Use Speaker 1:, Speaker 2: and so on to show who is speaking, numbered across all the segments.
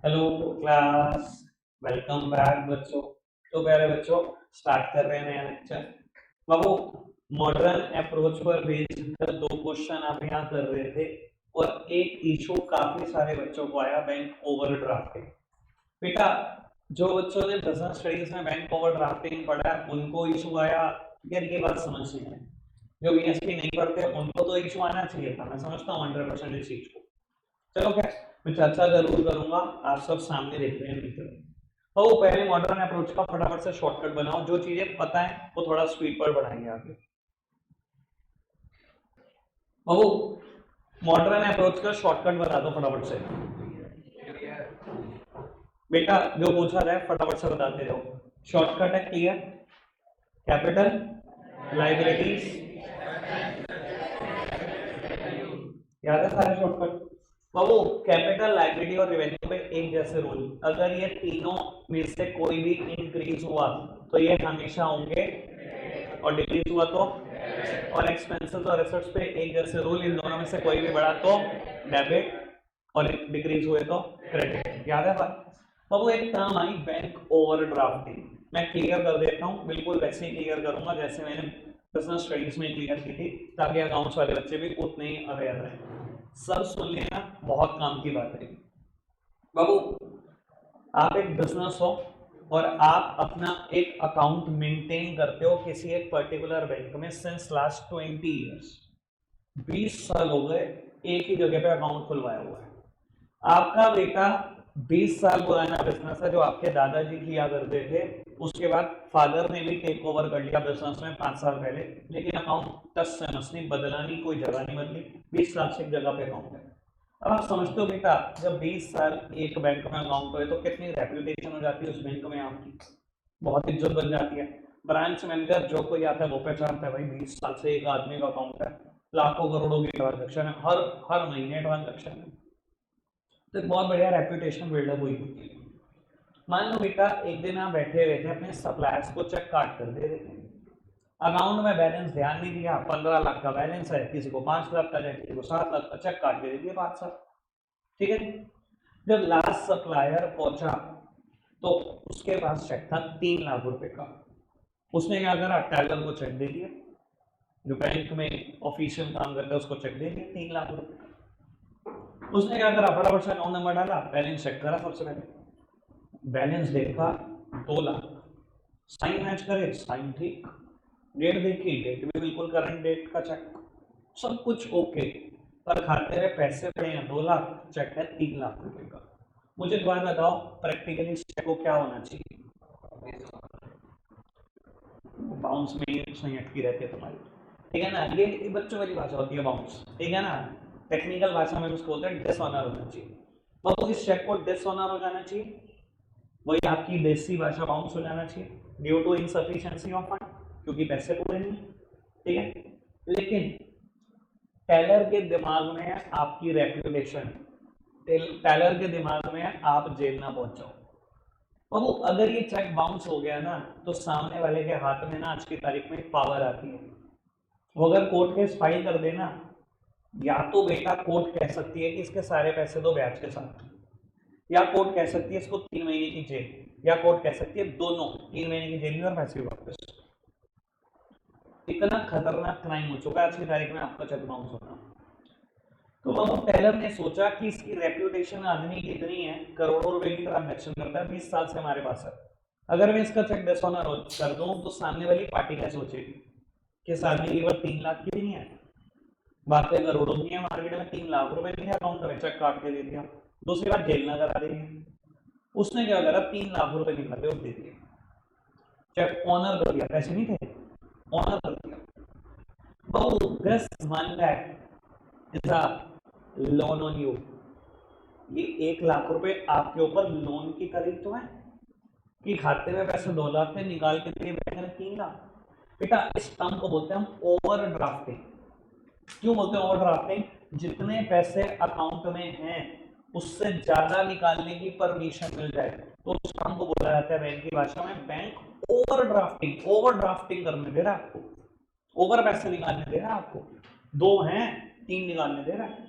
Speaker 1: Hello class, welcome back बच्चों। तो प्यारे बच्चों, स्टार्ट कर रहे हैं नया लेक्चर। बाबू, मॉडर्न अप्रोच पर बेस्ड दो क्वेश्चन आप यहाँ कर रहे थे और एक इशू काफी सारे बच्चों को आया, बैंक ओवरड्राफ्टिंग। बेटा, जो बच्चों ने बिजनेस स्टडीज में बैंक ओवरड्राफ्टिंग पढ़ा है उनको इशू आया, यार ये बात समझनी है। जो बीएसपी नहीं पढ़ते उनको तो इशू आना चाहिए था, मैं समझता हूँ 100% इस चीज को। चलो क्या, मैं चर्चा जरूर करूंगा, आप सब सामने देख रहे हैं मित्र। तो पहले मॉडर्न अप्रोच का फटाफट से शॉर्टकट बनाओ, जो चीजें पता है वो थोड़ा स्पीड पर बढ़ाएंगे आगे। बाबू, मॉडर्न अप्रोच का शॉर्टकट बता दो फटाफट से। बेटा जो पूछा रहा है फटाफट से बताते रहो। शॉर्टकट है क्लियर, कैपिटल, लाइबिलिटीज, याद है सारे शॉर्टकट। बाबू, कैपिटल, लाइबिलिटी और रेवेन्यू पे एक जैसे रूल, अगर ये तीनों में से कोई भी इंक्रीज हुआ तो ये हमेशा होंगे, और डिक्रीज हुआ तो, और एक्सपेंसेस और एसेट्स पे एक जैसे रूल, इन दोनों में से कोई भी बढ़ा तो डेबिट और डिक्रीज हुए तो क्रेडिट। याद है बात। बाबू एक टर्म आई बैंक ओवरड्राफ्टिंग, मैं क्लियर कर देता हूँ, बिल्कुल वैसे ही क्लियर करूंगा जैसे मैंने बिजनेस स्टडीज में क्लियर की थी, ताकि अकाउंट्स वाले बच्चे भी उतने ही अवेयर रहे। सब सुन लेना, बहुत काम की बात है। बाबू, आप एक बिजनेस हो और आप अपना एक अकाउंट मेंटेन करते हो किसी एक पर्टिकुलर बैंक में सिंस लास्ट 20 ईयर्स, 20 साल हो गए एक ही जगह पे अकाउंट खुलवाया हुआ है। आपका बेटा 20 साल पुराना बिजनेस है जो आपके दादाजी किया करते थे, उसके बाद फादर ने भी टेक ओवर कर लिया बिजनेस में 5 साल पहले, लेकिन अकाउंट टस से मस नहीं बदला, नहीं कोई जगह नहीं बदली, 20 साल से एक जगह पे अकाउंट है। अब आप समझते हो बेटा, जब 20 साल एक बैंक में अकाउंट है तो कितनी रेपुटेशन हो जाती है उस बैंक में आपकी, बहुत इज्जत बन जाती है। ब्रांच मैनेजर जो कोई आता है वो पहचानता है, भाई 20 साल से एक आदमी का अकाउंट है, लाखों करोड़ों की ट्रांजेक्शन है, हर हर महीने ट्रांजेक्शन है, तो एक बहुत बढ़िया रेपुटेशन बिल्डअप हुई होती है। मान लो बेटा एक दिन आप बैठे हुए थे, अपने सप्लायर्स को चेक काट कर दे रहे थे, अकाउंट में बैलेंस ध्यान नहीं दिया, 15 लाख का बैलेंस है, किसी को 5 लाख का, किसी को 7 लाख का, चेक काट के दे दिया 5 साल। ठीक है। जब लास्ट सप्लायर पहुंचा तो उसके पास चेक था 3 लाख रुपए का। उसने क्या करा, टैलर को चेक दे दिया, जो बैंक में ऑफिशियल काम करता है उसको चेक दे दिया 3 लाख रुपए का। उसने क्या करा, फटाफट से अकाउंट नंबर डाला, बैलेंस चेक करा, सबसे पहले बैलेंस देखा 2 लाख, साइन मैच करे, साइन ठीक, डेट देखी, डेट भी बिल्कुल करंट डेट का चेक, सब कुछ ओके, पर खाते में पैसे पड़े हैं 2 लाख, चेक है 3 लाख रुपए का। मुझे एक बात बताओ, प्रैक्टिकली इस चेक को क्या होना चाहिए? बाउंस में नहीं अटकी रहती है तुम्हारी, ठीक है ना, ये बच्चों वाली भाषा होती है बाउंस, ठीक है ना, टेक्निकल भाषा में उसको बोलते हैं डिसऑनर होना चाहिए। तो इस चेक को डिसऑनर हो जाना चाहिए, वही आपकी देसी भाषा बाउंस हो जाना चाहिए, due to insufficiency of fund, क्योंकि पैसे पूरे नहीं, ठीक है। लेकिन टेलर के दिमाग में है आपकी रेपुटेशन, टेलर के दिमाग में है आप जेल ना पहुंच जाओ। और वो अगर ये चेक बाउंस हो गया ना, तो सामने वाले के हाथ में ना आज की तारीख में पावर आती है, वो अगर कोर्ट केस फाइल कर देना, या तो बेटा कोर्ट कह सकती है कि इसके सारे पैसे दो ब्याज के साथ, या कोर्ट कह सकती है इसको 3 महीने की जेल, या कोर्ट कह सकती है दोनों, 3 महीने की जेल में और पैसे भी वापस। इतना खतरनाक क्राइम हो चुका है आज की तारीख में आपका चेक बाउंस होना। तो अब टेलर ने सोचा कि इसकी रेप्यूटेशन आदमी की इतनी है, करोड़ों रुपए की ट्रांजैक्शन करता है, 20 साल से हमारे पास है, अगर मैं इसका चेक डिसऑनर कर दूं तो सामने वाली पार्टी क्या सोचेगी कि इस आदमी की कीमत 3 लाख की नहीं है, बातें करोड़ों की है, मार्केट में 3 लाख रुपए के अकाउंट में चेक काट के दे दिया, दूसरी बात जेल ना करा देंगे। उसने क्या करा, 3 लाख रुपए निकाले और दे दिए, चेक ऑनर कर दिया, पैसे नहीं थे, ऑनर कर दिया। Oh, this 1 lakh is a loan on you, ये 1 लाख रुपए आपके ऊपर लोन की तारीख तो है कि खाते में पैसे 2 लाख थे, निकाल के दिए बैंक ने 3 लाख। बेटा इस टर्म को बोलते हैं हम ओवर ड्राफ्टिंग। क्यों बोलते हैं ओवर ड्राफ्टिंग? जितने पैसे अकाउंट में हैं उससे ज्यादा निकालने की परमिशन मिल जाए तो उस टर्म को बोला जाता है बैंक की भाषा में bank over drafting. Over drafting करने दे रहा है आपको, ओवर पैसे निकालने दे रहा है आपको, 2 हैं 3 निकालने दे रहा है,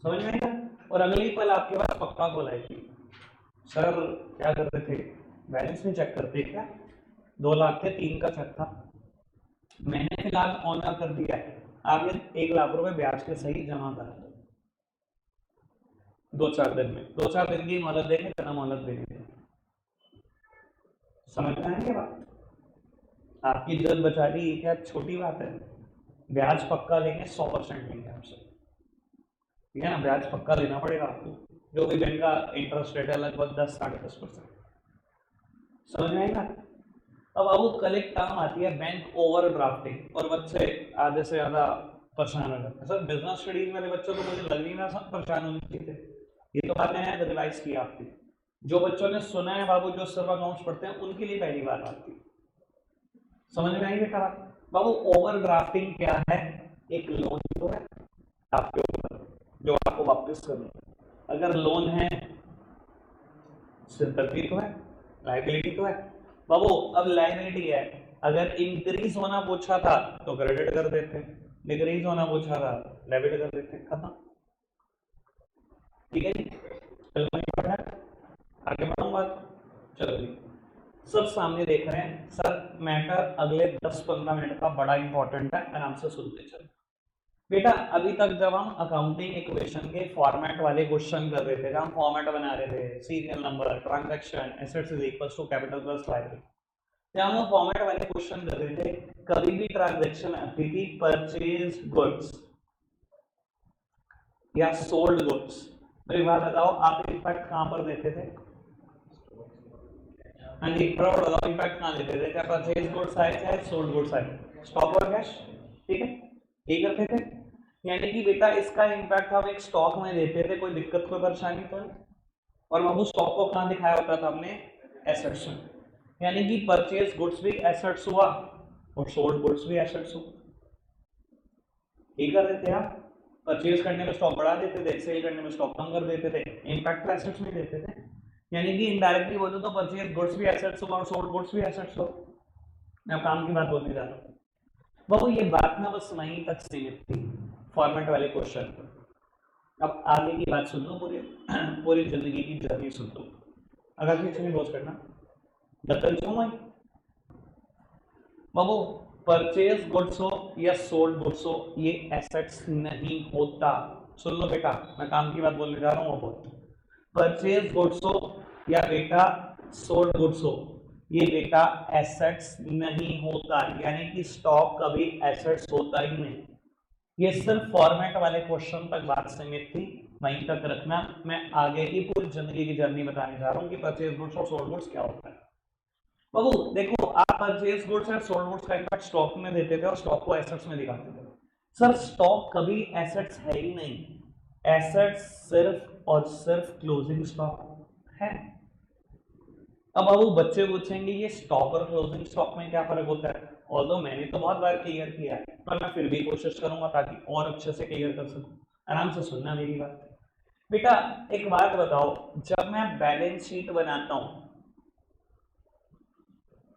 Speaker 1: समझ में आएगा। और अगले ही पल आपके पास पक्का खोल आएगी, सर क्या करते थे, बैलेंस नहीं चेक करते क्या? 2 लाख थे, 3 का चेक था, मैंने फिलहाल ऑनर कर दिया है, आप ये 1 लाख रुपए ब्याज के सही जमा कर दो 2-4 दिन में, 2-4 दिन की मोहलत देंगे, तना मोहलत देंगे। समझ में आएंगे बात? आपकी इज्जत बचा ली, ये क्या छोटी बात है? ब्याज पक्का लेंगे, 100% लेंगे आपसे, ठीक है ना? ब्याज पक्का देना पड़ेगा आपको, जो भी बैंक का इंटरेस्ट रेट है लगभग 10-10.5%। समझ में आएगा? अब वो कल एक काम आती है बैंक ओवर ड्राफ्टिंग, और बच्चे आधे से ज्यादा परेशान हो जाते हैं। सर बिजनेस स्टडीज वाले बच्चों को मुझे लग नहीं रहा सब परेशान होने चाहिए, ये तो बात मैंने रिवाइज की आपकी। जो बच्चों ने सुना है बाबू, जो सिर्फ अकाउंट्स पढ़ते हैं, उनके लिए पहली बात आती है। समझ में आई बेटा बात? बाबू ओवर ड्राफ्टिंग क्या है? एक लोन तो है आपके ऊपर जो आपको वापस करना है। अगर लोन है, सिंपैथी तो है, लायबिलिटी तो है। बाबू अब लायबिलिटी है, अगर इंक्रीज होना पूछा था तो क्रेडिट कर देते हैं, डिक्रीज होना पूछा था डेबिट कर देते हैं, खत्म। ठीक है जी, आगे बढ़ूंगा। चलो जी, सब सामने देख रहे हैं सर, मैटर अगले 10-15 मिनट का बड़ा इंपॉर्टेंट है, आराम से सुनते चलो। बेटा अभी तक जब हम अकाउंटिंग इक्वेशन के फॉर्मेट वाले क्वेश्चन कर रहे थे, जब हम फॉर्मेट बना रहे थे, serial number, transaction, assets is equals to capital plus liability, जब हम फॉर्मेट वाले क्वेश्चन कर रहे थे, कभी भी ट्रांजैक्शन आती थी परचेज गुड्स या सोल्ड गुड्स, मेरी बात बताओ आप इम्पैक्ट कहां पर देते थे? हाँ जी, फटाफट बताओ इम्पैक्ट कहां देते थे? चाहे परचेज गुड्स आए चाहे सोल्ड गुड्स आए, स्टॉक और कैश, ठीक है, ये करते थे। यानी कि बेटा इसका इम्पैक्ट हम एक स्टॉक में देते थे, कोई दिक्कत कोई परेशानी तो नहीं। और बाबू स्टॉक को कहां दिखाया होता था हमने? एसेट्स में, यानी कि परचेज गुड्स भी एसेट्स हुआ और सोल्ड गुड्स भी एसेट्स हुआ। ठीक कर देते आप, परचेज करने में स्टॉक बढ़ा देते थे, सेल करने में स्टॉक कम कर देते थे, इम्पैक्ट तो एसेट्स में देते थे। यानी कि इनडायरेक्टली बोलते तो परचेज गुड्स भी एसेट्स हुआ और सोल्ड गुड्स भी एसेट्स हुआ। मैं काम की बात बोलने जा रहा हूँ बाबू, ये बात ना बस वहीं तक सीमित थी फॉर्मेट वाले क्वेश्चन पर। अब आगे की बात सुन लो, पूरी पूरी जिंदगी की जर्नी सुन लो, अगर किसी ने बोझ करना दत्तन क्यों मैं बाबू, परचेज गुड्स हो या सोल्ड गुड्स हो, ये एसेट्स नहीं होता। सुन लो बेटा, मैं काम की बात बोलने जा रहा हूँ, बहुत परचेज गुड्स हो या बेटा सोल्ड गुड्स हो, ये बेटा एसेट्स नहीं होता, यानी कि स्टॉक कभी एसेट्स होता ही नहीं। ये सिर्फ फॉर्मेट वाले क्वेश्चन तक बात सीमित थी, वहीं तक रखना। मैं आगे की पूरी जिंदगी की जर्नी बताने जा रहा हूँ कि परचेज गुड्स और सोल्ड गुड्स क्या होता है। बाबू देखो, आप परचेज गुड्स और सोल्ड गुड्स का इम्पैक्ट स्टॉक में देते थे और स्टॉक को एसेट्स में दिखाते थे। सर स्टॉक कभी एसेट्स है ही नहीं, एसेट्स सिर्फ और सिर्फ क्लोजिंग स्टॉक है। अब बाबू बच्चे पूछेंगे ये स्टॉक और क्लोजिंग स्टॉक में क्या फर्क होता है? ऑल्दो मैंने तो बहुत बार क्लियर किया है, पर मैं फिर भी कोशिश करूंगा ताकि और अच्छे से क्लियर कर सकूं। आराम से सुनना मेरी बात। बेटा एक बात बताओ, जब मैं बैलेंस शीट बनाता हूं,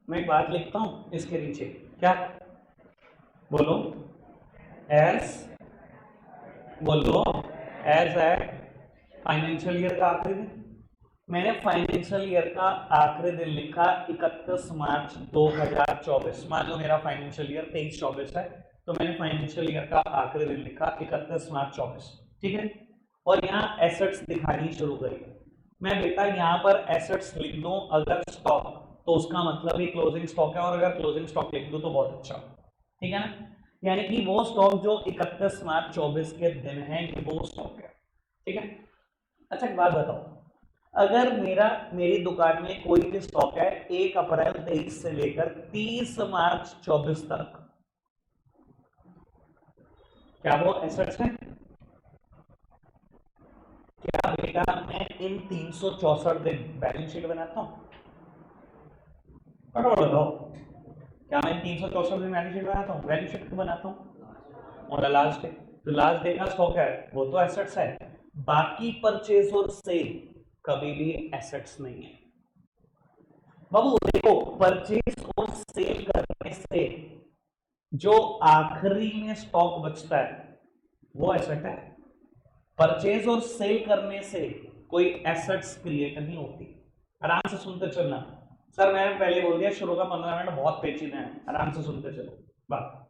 Speaker 1: मैं एक बात लिखता हूं इसके नीचे, क्या बोलो? एज, बोलो एज है फाइनेंशियल ईयर का आखिरी दिन। मैंने फाइनेंशियल ईयर का आखिरी दिन लिखा 31 मार्च 2024। मान लो मेरा फाइनेंशियल ईयर 23-24 है, तो मैंने फाइनेंशियल ईयर का आखिरी दिन लिखा 31 मार्च 24, ठीक है। और यहाँ एसेट्स दिखानी शुरू करी। मैं बेटा यहाँ पर एसेट्स लिख दूं अगर स्टॉक, तो उसका मतलब ही क्लोजिंग स्टॉक है, और अगर क्लोजिंग स्टॉक लिख दूं तो बहुत अच्छा, ठीक है ना। यानी कि वो स्टॉक जो 31 मार्च 24 के दिन है, ये वो स्टॉक है, ठीक है। अच्छा एक बात बताओ, अगर मेरी दुकान में कोई भी स्टॉक है 1 अप्रैल 23 से लेकर 30 मार्च 24 तक, क्या वो एसेट्स है? क्या बेटा मैं इन 364 दिन बैलेंस शीट बनाता हूं? बताओ, क्या मैं 364 दिन बैलेंस शीट बनाता हूं? बैलेंस शीट तो बनाता हूं, और लास्ट डे, तो लास्ट डे का स्टॉक है वो तो एसेट्स है। बाकी परचेज और सेल कभी भी एसेट्स नहीं है। बाबू देखो, परचेज और सेल करने से जो आखिरी में स्टॉक बचता है वो एसेट है। परचेज और सेल करने से कोई एसेट्स क्रिएट नहीं होती। आराम से सुनते चलना। सर मैंने पहले बोल दिया शुरू का 15 मिनट बहुत पेचीदा है, आराम से सुनते चलो बात।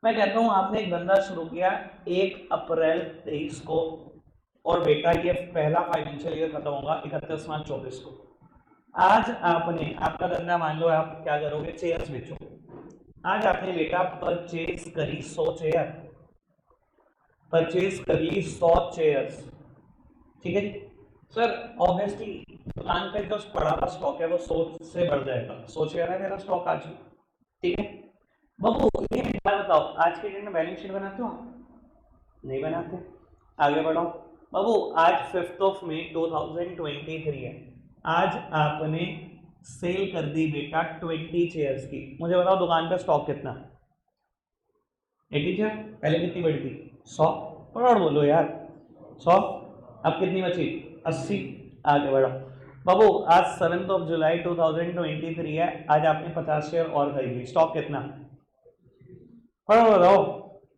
Speaker 1: मैं कहता हूं आपने एक धंधा शुरू किया 1 अप्रैल 23 को, और बेटा ये पहला फाइनेंशियल ईयर खत्म होगा 31 मार्च 24 को। आज आपने आपका धंधा, मान लो आप क्या करोगे, चेयर्स बेचोगे। आज आपने बेटा परचेज करी 100 चेयर, परचेज करी 100 चेयर्स, ठीक है जी। सर ऑब्वियसली दुकान पे जो पड़ा हुआ स्टॉक है वो 100 से बढ़ जाएगा, 100 चेयर है मेरा स्टॉक आज, ठीक है। बाबू ये बात बताओ, आज के दिन में बैलेंस शीट बनाते हो आप? नहीं बनाते। आगे बढ़ो बाबू, आज 5 मई 2023 है। आज आपने सेल कर दी बेटा 20 चेयर्स की। मुझे बताओ दुकान पे स्टॉक कितना? 80 चेयर। पहले कितनी बड़ी थी? 100। और बोलो यार 100। अब कितनी बची? 80। आगे बढ़ो बाबू, आज 7 जुलाई 2023 है। आज आपने 50 शेयर और खरीद ली। स्टॉक कितना? बताओ।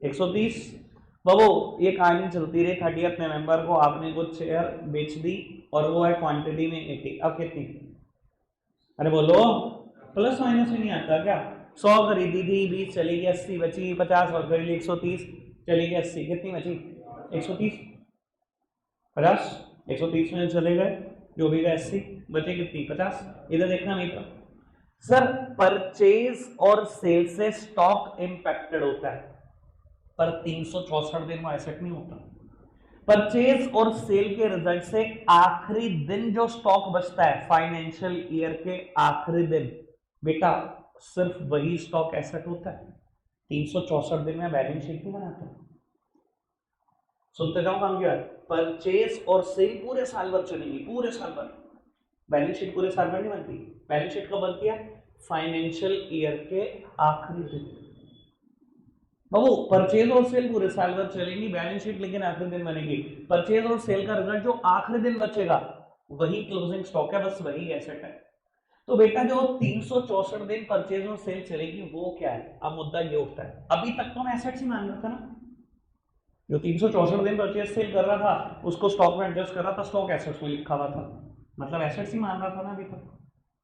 Speaker 1: 130। बाबू ये कहानी चलती रही, 30 नवंबर को आपने कुछ शेयर बेच दी और वो है क्वांटिटी में 80। अब कितनी? अरे बोलो, प्लस माइनस में नहीं आता क्या? 100 खरीदी थी, 20 चली गई, 80 बची, 50 और खरीद ली, 130 चली गई, 80 कितनी बची? 130। 50 130 में चले गए, जो भी गए 80, बचे कितनी? 50। इधर देखना मित्र, सर परचेज और सेल से स्टॉक इंपैक्टेड होता है, पर 364 दिन में एसेट नहीं होता। परचेज और सेल के रिजल्ट से आखिरी दिन जो स्टॉक बचता है फाइनेंशियल ईयर के आखिरी दिन, बेटा सिर्फ वही स्टॉक एसेट होता है। 364 दिन में बैलेंस शीट नहीं बनाता। सुनते जाओ काम क्या है। परचेज और सेल पूरे साल भर चलेंगी, पूरे साल भर। बैलेंस शीट पूरे साल भर नहीं बनती। बैलेंस शीट कब बनती है? फाइनेंशियल ईयर के आखिरी दिन। बाबू परचेज और सेल पूरे साल भर चलेंगी, बैलेंस शीट लेकिन आखिरी दिन बनेगी। परचेज और सेल का रिजल्ट जो आखिरी दिन बचेगा वही क्लोजिंग स्टॉक है, बस वही एसेट है। तो बेटा जो 364 दिन परचेज और सेल चलेगी वो क्या है? अब मुद्दा ये उठता है, अभी तक तो मैं एसेट्स ही मान रहा था ना, जो 364 दिन परचेज सेल कर रहा था उसको स्टॉक में एडजस्ट कर रहा था, स्टॉक एसेट्स में लिखा हुआ था, मतलब एसेट्स ही मान रहा था ना अभी तक।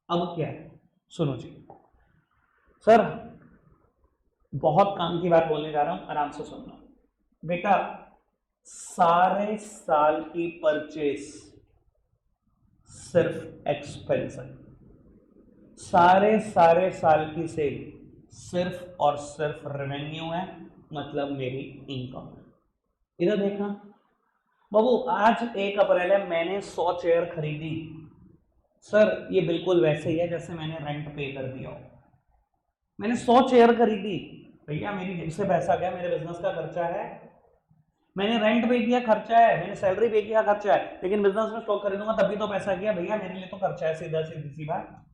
Speaker 1: अब क्या है सुनो जी, सर बहुत काम की बात बोलने जा रहा हूं, आराम से सुनना बेटा। सारे साल की परचेज सिर्फ एक्सपेंस है, सारे साल की सेल सिर्फ और सिर्फ रेवेन्यू है, मतलब मेरी इनकम है। इधर देखना बाबू, आज 1 अप्रैल है, मैंने 100 चेयर खरीदी। सर ये बिल्कुल वैसे ही है जैसे मैंने रेंट पे कर दिया हो। मैंने 100 चेयर खरीदी भैया, मेरी जेब से पैसा गया, मेरे बिजनेस का खर्चा है, मैंने रेंट पे किया खर्चा है, मैंने सैलरी पे किया खर्चा है, लेकिन बिजनेस में स्टॉक खरीदूंगा तभी तो पैसा गया भैया, मेरे लिए तो खर्चा है, सीधा सीधी बात।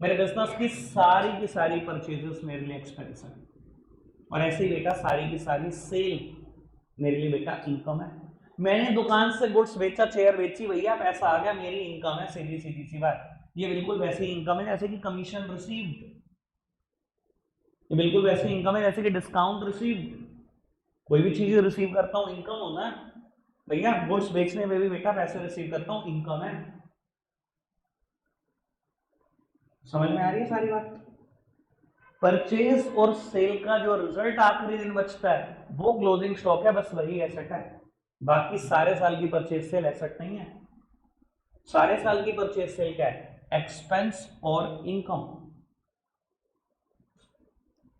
Speaker 1: मेरे बिजनेस की सारी परचेजेस मेरे लिए एक्सपेंस है, और ऐसे ही बेटा सारी की सारी सेल मेरे लिए बेटा इनकम है। मैंने दुकान से गुड्स बेचा, चेयर बेची भैया, पैसा आ गया, मेरी इनकम है, सीधी सीधी सी बात। ये बिल्कुल वैसे ही इनकम है जैसे कि कमीशन रिसीव्ड, ये बिल्कुल वैसे इनकम है जैसे कि डिस्काउंट रिसीव्ड। कोई भी चीज रिसीव करता हूं इनकम होना है भैया, गुड्स बेचने में भी बेटा पैसे रिसीव करता हूं, इनकम है। समझ में आ रही है सारी बात? परचेज और सेल का जो रिजल्ट आखिरी दिन बचता है वो क्लोजिंग स्टॉक है, बस वही एसेट है। बाकी सारे साल की परचेज सेल एसेट नहीं है। सारे साल की परचेज सेल क्या है? एक्सपेंस और इनकम।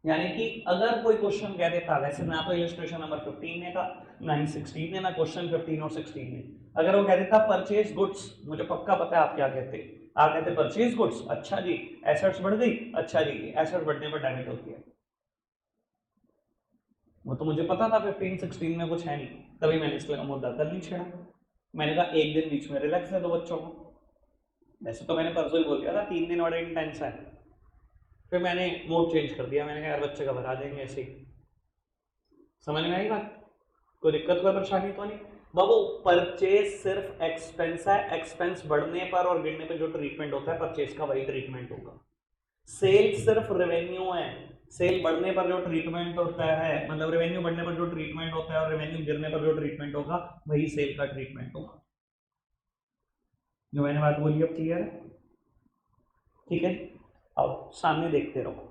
Speaker 1: यानी कि अगर कोई क्वेश्चन कह देता, वैसे ना तो इलस्ट्रेशन नंबर 15 में था, ना ही 16 में, ना क्वेश्चन 15 और 16 में, अगर वो कह देता परचेज गुड्स, मुझे पक्का पता है आप क्या कहते, आप कहते परचेज गुड्स, अच्छा जी एसेट्स बढ़ गई, अच्छा जी एसेट्स बढ़ने पर डेबिट होती है। वो तो मुझे पता था 15-16 में कुछ है नहीं, तभी मैंने इसलिए मुद्दा कर नहीं छेड़ा। मैंने कहा एक दिन बीच में रिलैक्स है दो बच्चों को, वैसे तो मैंने परसों ही बोल दिया था 3 दिन और इंटेंस है, फिर मैंने मोड चेंज कर दिया, मैंने कहा यार बच्चे घबरा देंगे ऐसे ही। समझ में आई बात? कोई दिक्कत कोई परेशानी तो नहीं बाबू। परचेज सिर्फ एक्सपेंस है, एक्सपेंस बढ़ने पर और गिरने पर जो ट्रीटमेंट होता है परचेज का वही ट्रीटमेंट होगा। सेल सिर्फ रेवेन्यू है, सेल बढ़ने पर जो ट्रीटमेंट होता है, मतलब रेवेन्यू बढ़ने पर जो ट्रीटमेंट होता है और रेवेन्यू गिरने पर जो ट्रीटमेंट होगा वही सेल का ट्रीटमेंट होगा। जो मैंने बात बोली अब क्लियर है? ठीक है, अब सामने देखते रहो।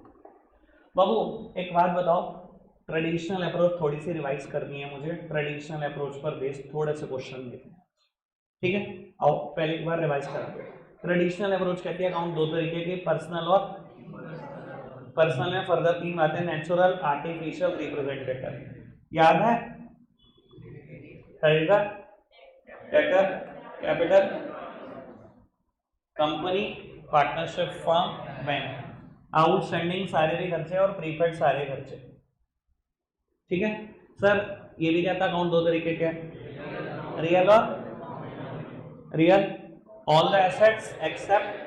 Speaker 1: बाबू एक बात बताओ, ट्रेडिशनल अप्रोच थोड़ी सी रिवाइज करनी है मुझे, ट्रेडिशनल अप्रोच पर बेस्ड थोड़े से क्वेश्चन देते हैं, ठीक है? आओ पहले एक बार रिवाइज करा दो। ट्रेडिशनल अप्रोच कहती है अकाउंट दो तरीके के, पर्सनल और पर्सनल में फर्दर तीन बातें, नेचुरल, आर्टिफिशियल, रिप्रेजेंटेटिव। याद है? खरीदा, debtor, capital, company, partnership, firm, bank. Outstanding सारे भी खर्चे और प्रीपेड सारे खर्चे, ठीक है? सर ये भी कहता अकाउंट दो तरीके के, रियल और real, all the assets except,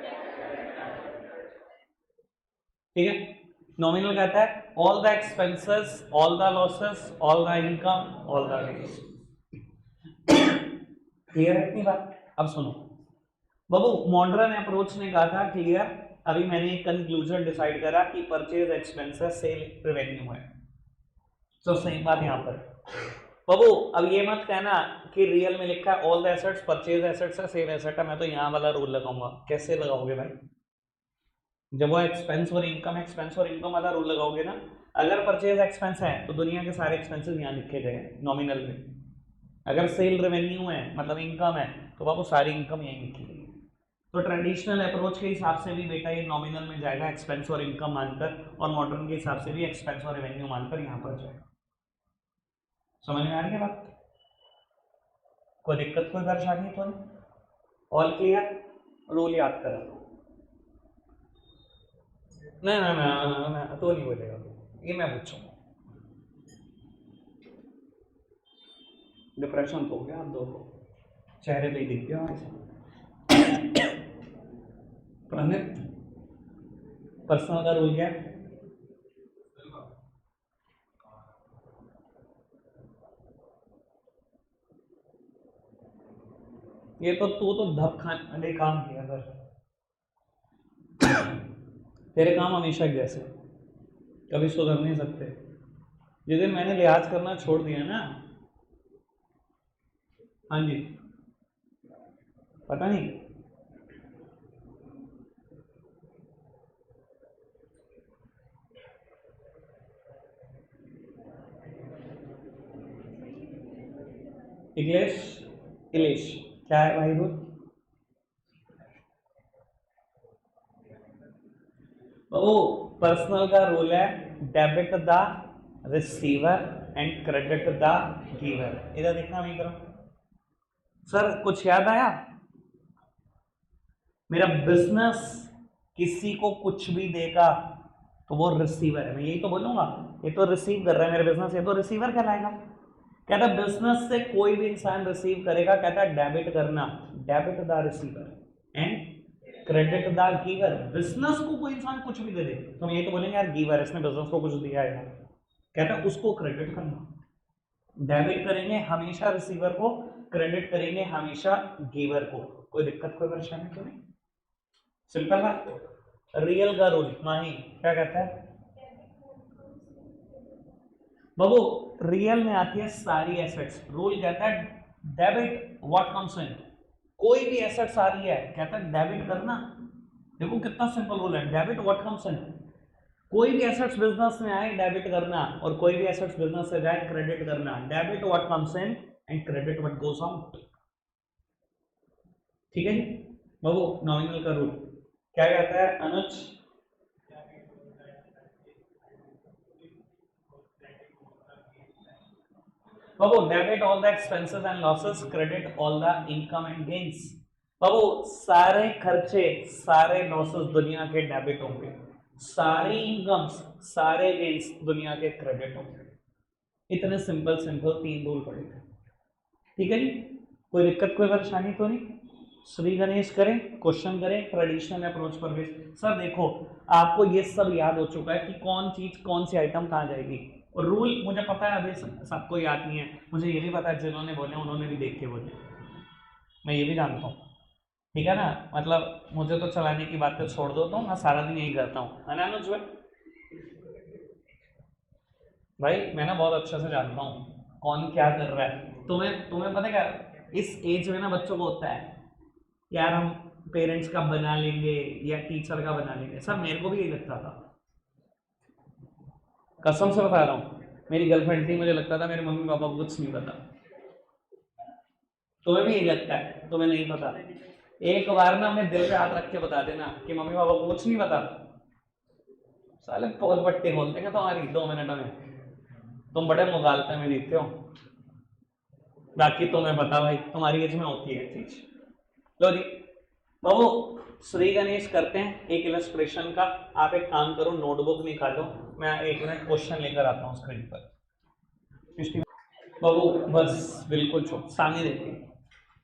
Speaker 1: ठीक है? नॉमिनल कहता है all the expenses, all the losses, all the income, all the gains. Clear है इतनी बात? अब सुनो बाबू, मॉडर्न अप्रोच ने कहा था क्लियर, अभी मैंने एक कंक्लूजन डिसाइड करा कि परचेज एक्सपेंसेस सेल रेवेन्यू है, तो सही बात यहां पर बाबू। अब ये मत कहना कि रियल में लिखा है all the assets, purchase assets है, सेल एसेट है, मैं तो यहां वाला रूल लगाऊंगा। कैसे लगाओगे भाई? जब वो एक्सपेंस और इनकम वाला रूल लगाओगे ना, अगर परचेज एक्सपेंस है तो दुनिया के सारे एक्सपेंसेस यहाँ लिखे गए हैं नॉमिनल में, अगर सेल रेवेन्यू है मतलब इनकम है तो बाबू सारी इनकम यहीं लिखी गई। तो ट्रेडिशनल अप्रोच के हिसाब से भी बेटा ये नॉमिनल में जाएगा एक्सपेंस और इनकम मानकर, और मॉडर्न के हिसाब से भी एक्सपेंस और रेवेन्यू मानकर यहाँ पर जाएगा। समझ में आ रही है बात? कोई दिक्कत कोई परेशानी तो नहीं? All clear? रूल याद करा दो। नहीं ना ना ना तो नहीं बोलेगा, ये मैं पूछूंगा। डिप्रेशन तो हो गया आप दो चेहरे पे दिख गया प्रणित। पर्सनल का रूल क्या है? ये तो तू तो धप खाने काम किया कर, तेरे काम हमेशा जैसे, कभी सुधर नहीं सकते। जिस दिन मैंने लिहाज करना छोड़ दिया ना, हाँ जी, पता नहीं इग्लेश इलेश क्या है भाई रूल? वो पर्सनल का रूल है debit the receiver and credit the giver. इधर देखना मेरी तरफ। सर कुछ याद आया? मेरा बिजनेस किसी को कुछ भी देगा तो वो रिसीवर है, मैं यही तो बोलूंगा, ये तो रिसीव कर रहा है मेरे बिजनेस, ये तो रिसीवर कहलाएगा। कहता बिजनेस से कोई भी इंसान रिसीव करेगा, कहता डेबिट करना, debit the receiver and credit the giver. Business को कोई इंसान कुछ भी दे दे तो हम ये तो बोलेंगे यार गिवर, इसने बिजनेस को कुछ दिया है, कहता उसको क्रेडिट करना। डेबिट करेंगे हमेशा रिसीवर को, क्रेडिट करेंगे हमेशा गिवर को। कोई दिक्कत कोई परेशानी तो नहीं? सिंपल बात। रियल का रूल माही क्या कहता है बाबू? रियल में आती है सारी एसेट्स, रूल कहता है डेबिट व्हाट कम्स इन। कोई भी एसेट्स आ रही है कहता है डेबिट करना। देखो कितना सिंपल रूल है, डेबिट व्हाट कम्स इन। कोई भी एसेट्स बिजनेस में आए डेबिट करना, और कोई भी एसेट्स बिजनेस से जाए क्रेडिट करना। Debit what comes in and credit what goes out. ठीक है जी बाबू? नॉमिनल का रूल क्या कहता है अनुज? बाबू debit all the expenses and losses, credit all the income and gains. बाबू सारे खर्चे सारे लॉसेस दुनिया के डेबिट होंगे, सारी इनकम्स सारे गेन्स दुनिया के क्रेडिट होंगे। इतने सिंपल सिंपल तीन रूल पड़े थे। ठीक है जी? कोई दिक्कत कोई परेशानी तो नहीं? श्री गणेश करें, क्वेश्चन करें ट्रेडिशनल अप्रोच पर बेस। सर देखो आपको ये सब याद हो चुका है कि कौन चीज कौन सी आइटम कहाँ जाएगी, और रूल मुझे पता है अभी सबको याद नहीं है, मुझे ये भी पता है जिन्होंने बोले उन्होंने भी देख के बोले, मैं ये भी जानता हूँ। ठीक है ना? मतलब मुझे तो चलाने की बातें छोड़ दो, तो मैं सारा दिन यही करता हूँ, है ना अनुज भाई? मैं ना बहुत अच्छे से जानता हूँ कौन क्या कर रहा है। तुम्हें तुम्हें पता है क्या, इस एज में ना बच्चों को होता है यार हम पेरेंट्स का बना लेंगे या टीचर का बना लेंगे। सर मेरे को भी यही लगता था, कसम से बता रहा हूँ, मेरी गर्लफ्रेंड थी, मुझे लगता था मेरे मम्मी पापा को कुछ नहीं पता। तुम्हें भी यही लगता है? तुम्हें नहीं पता? एक बार ना अपने दिल पे हाथ रख के बता देना कि मम्मी पापा को कुछ नहीं पता, साले पोल पट्टी खोल देंगे तुम्हारी 2 मिनट में। तुम बड़े मुगालते में जीतते हो। बाकी तुम्हें पता भाई, तुम्हारी एज में होती है चीज। लो जी बाबू, श्री गणेश करते हैं एक इलस्ट्रेशन का। आप एक काम करो, नोटबुक निकालो, मैं 1 मिनट क्वेश्चन लेकर आता हूँ स्क्रीन पर। बाबू बस बिल्कुल चुप, सामने देखिए।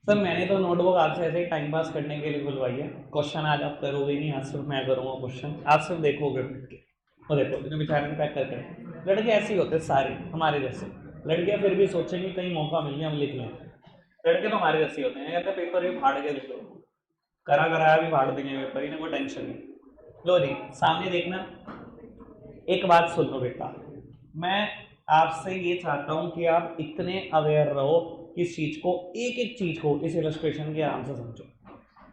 Speaker 1: सर मैंने तो नोटबुक आपसे ऐसे ही टाइम पास करने के लिए बुलवाई है, क्वेश्चन आज आप करोगे नहीं, आज सिर्फ मैं करूँगा क्वेश्चन, आप सिर्फ देखोगे बैठ के। और देखो जो बेचारे पैक करके, लड़के ऐसे ही होते सारे हमारे जैसे। लड़कियां फिर भी सोचेंगे कहीं मौका मिल गया हम लिख लें, लड़के तो हमारे जैसे होते हैं, कहते पेपर भी फाड़ के लिख लो, करा कराया भी फाड़ देंगे पेपर, इन्हें कोई टेंशन नहीं। लो जी सामने देखना, एक बात सुन लो बेटा, मैं आपसे ये चाहता हूं कि आप इतने अवेयर रहो इस चीज को, एक एक चीज को इस इलस्ट्रेशन के आराम से समझो,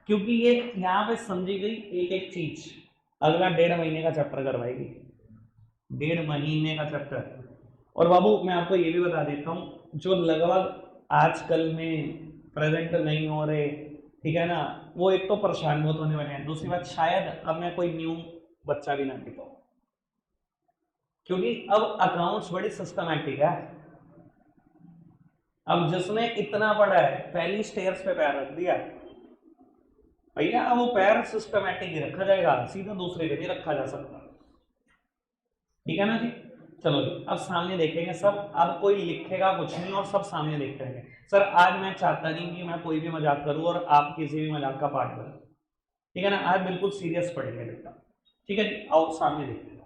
Speaker 1: क्योंकि ये यहाँ पे समझी गई एक एक चीज अगला 1.5 महीने का चैप्टर करवाएगी, 1.5 महीने का चैप्टर। और बाबू मैं आपको ये भी बता देता हूँ, जो लगभग आजकल में प्रेजेंट नहीं हो रहे, ठीक है ना, वो एक तो परेशान बहुत होने वाले हैं, दूसरी बात शायद अब मैं कोई न्यू बच्चा भी ना दिखाऊं, क्योंकि अब अकाउंट्स बड़ी सिस्टमैटिक है। अब जिसने इतना पढ़ा है पहली स्टेयर्स पे पैर रख दिया भैया, वो पैर सिस्टमैटिक ही रखा जाएगा, सीधा दूसरे पे नहीं रखा जा सकता, ठीक है ना जी। चलो जी अब सामने देखेंगे सब, अब कोई लिखेगा कुछ नहीं और सब सामने देखेंगे। सर आज मैं चाहता नहीं कि मैं कोई भी मजाक करूं और आप किसी भी मजाक का पार्ट बनो, ठीक है ना, आज बिल्कुल सीरियस पढ़ेंगे बेटा, ठीक है जी। आओ सामने देखते हैं।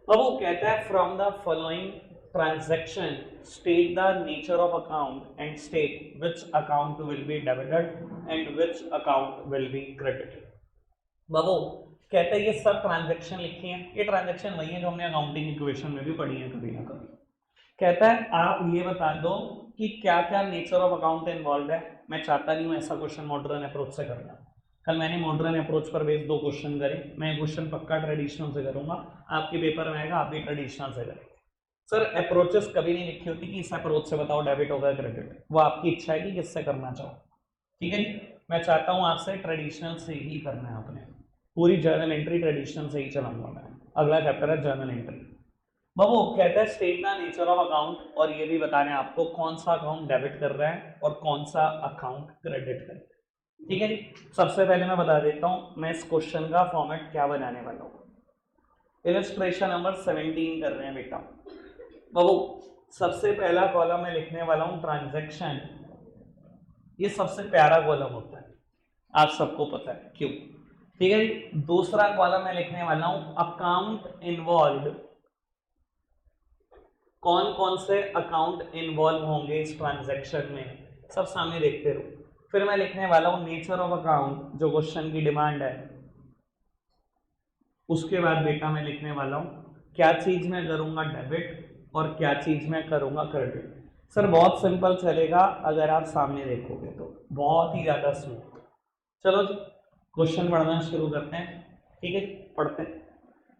Speaker 1: अब वो कहता है from the following transaction state the nature of account and state which account will be debited and which account will be credited. बाबू कहते हैं ये सब ट्रांजैक्शन लिखी हैं, ये ट्रांजैक्शन वही है जो हमने अकाउंटिंग इक्वेशन में भी पढ़ी है कभी ना कभी। कहता है आप ये बता दो कि क्या क्या नेचर ऑफ अकाउंट इन्वॉल्व है। मैं चाहता नहीं हूँ ऐसा क्वेश्चन मॉडर्न अप्रोच से करना, कल मैंने मॉडर्न अप्रोच पर बेस्ड 2 क्वेश्चन करे, मैं क्वेश्चन पक्का ट्रेडिशनल से करूंगा, आपके पेपर में आएगा आप भी ट्रेडिशनल से करेंगे। सर अप्रोचेस कभी नहीं लिखी होती कि इस अप्रोच से बताओ डेबिट होगा क्रेडिट, वो आपकी इच्छा है कि किससे करना चाहो, ठीक है जी। मैं चाहता हूँ आपसे ट्रेडिशनल से ही करना है, आपने पूरी जर्नल एंट्री ट्रेडिशनल से ही चलाऊंगा मैं। अगला चैप्टर है जर्नल एंट्री। बाबू कहता है state the nature of account, और ये भी बताने आपको कौन सा अकाउंट डेबिट कर रहा है और कौन सा अकाउंट क्रेडिट कर रहा है, ठीक है जी। सबसे पहले मैं बता देता हूं मैं इस क्वेश्चन का फॉर्मेट क्या बनाने वाला हूं। इलस्ट्रेशन नंबर 17 कर रहे हैं बेटा। बाबू सबसे पहला कॉलम मैं लिखने वाला हूं ट्रांजैक्शन, ये सबसे प्यारा कॉलम होता है, आप सबको पता है क्यों, ठीक है जी। दूसरा कॉलम मैं लिखने वाला हूं अकाउंट इन्वॉल्व, कौन कौन से अकाउंट इन्वॉल्व होंगे इस ट्रांजैक्शन में, सब सामने देखते रहो। फिर मैं लिखने वाला हूं नेचर ऑफ अकाउंट, जो क्वेश्चन की डिमांड है। उसके बाद बेटा मैं लिखने वाला हूं क्या चीज मैं करूंगा डेबिट और क्या चीज मैं करूंगा क्रेडिट। सर बहुत सिंपल चलेगा अगर आप सामने देखोगे तो, बहुत ही ज्यादा स्मूथ। चलो जी क्वेश्चन पढ़ना शुरू करते हैं, ठीक है पढ़ते हैं।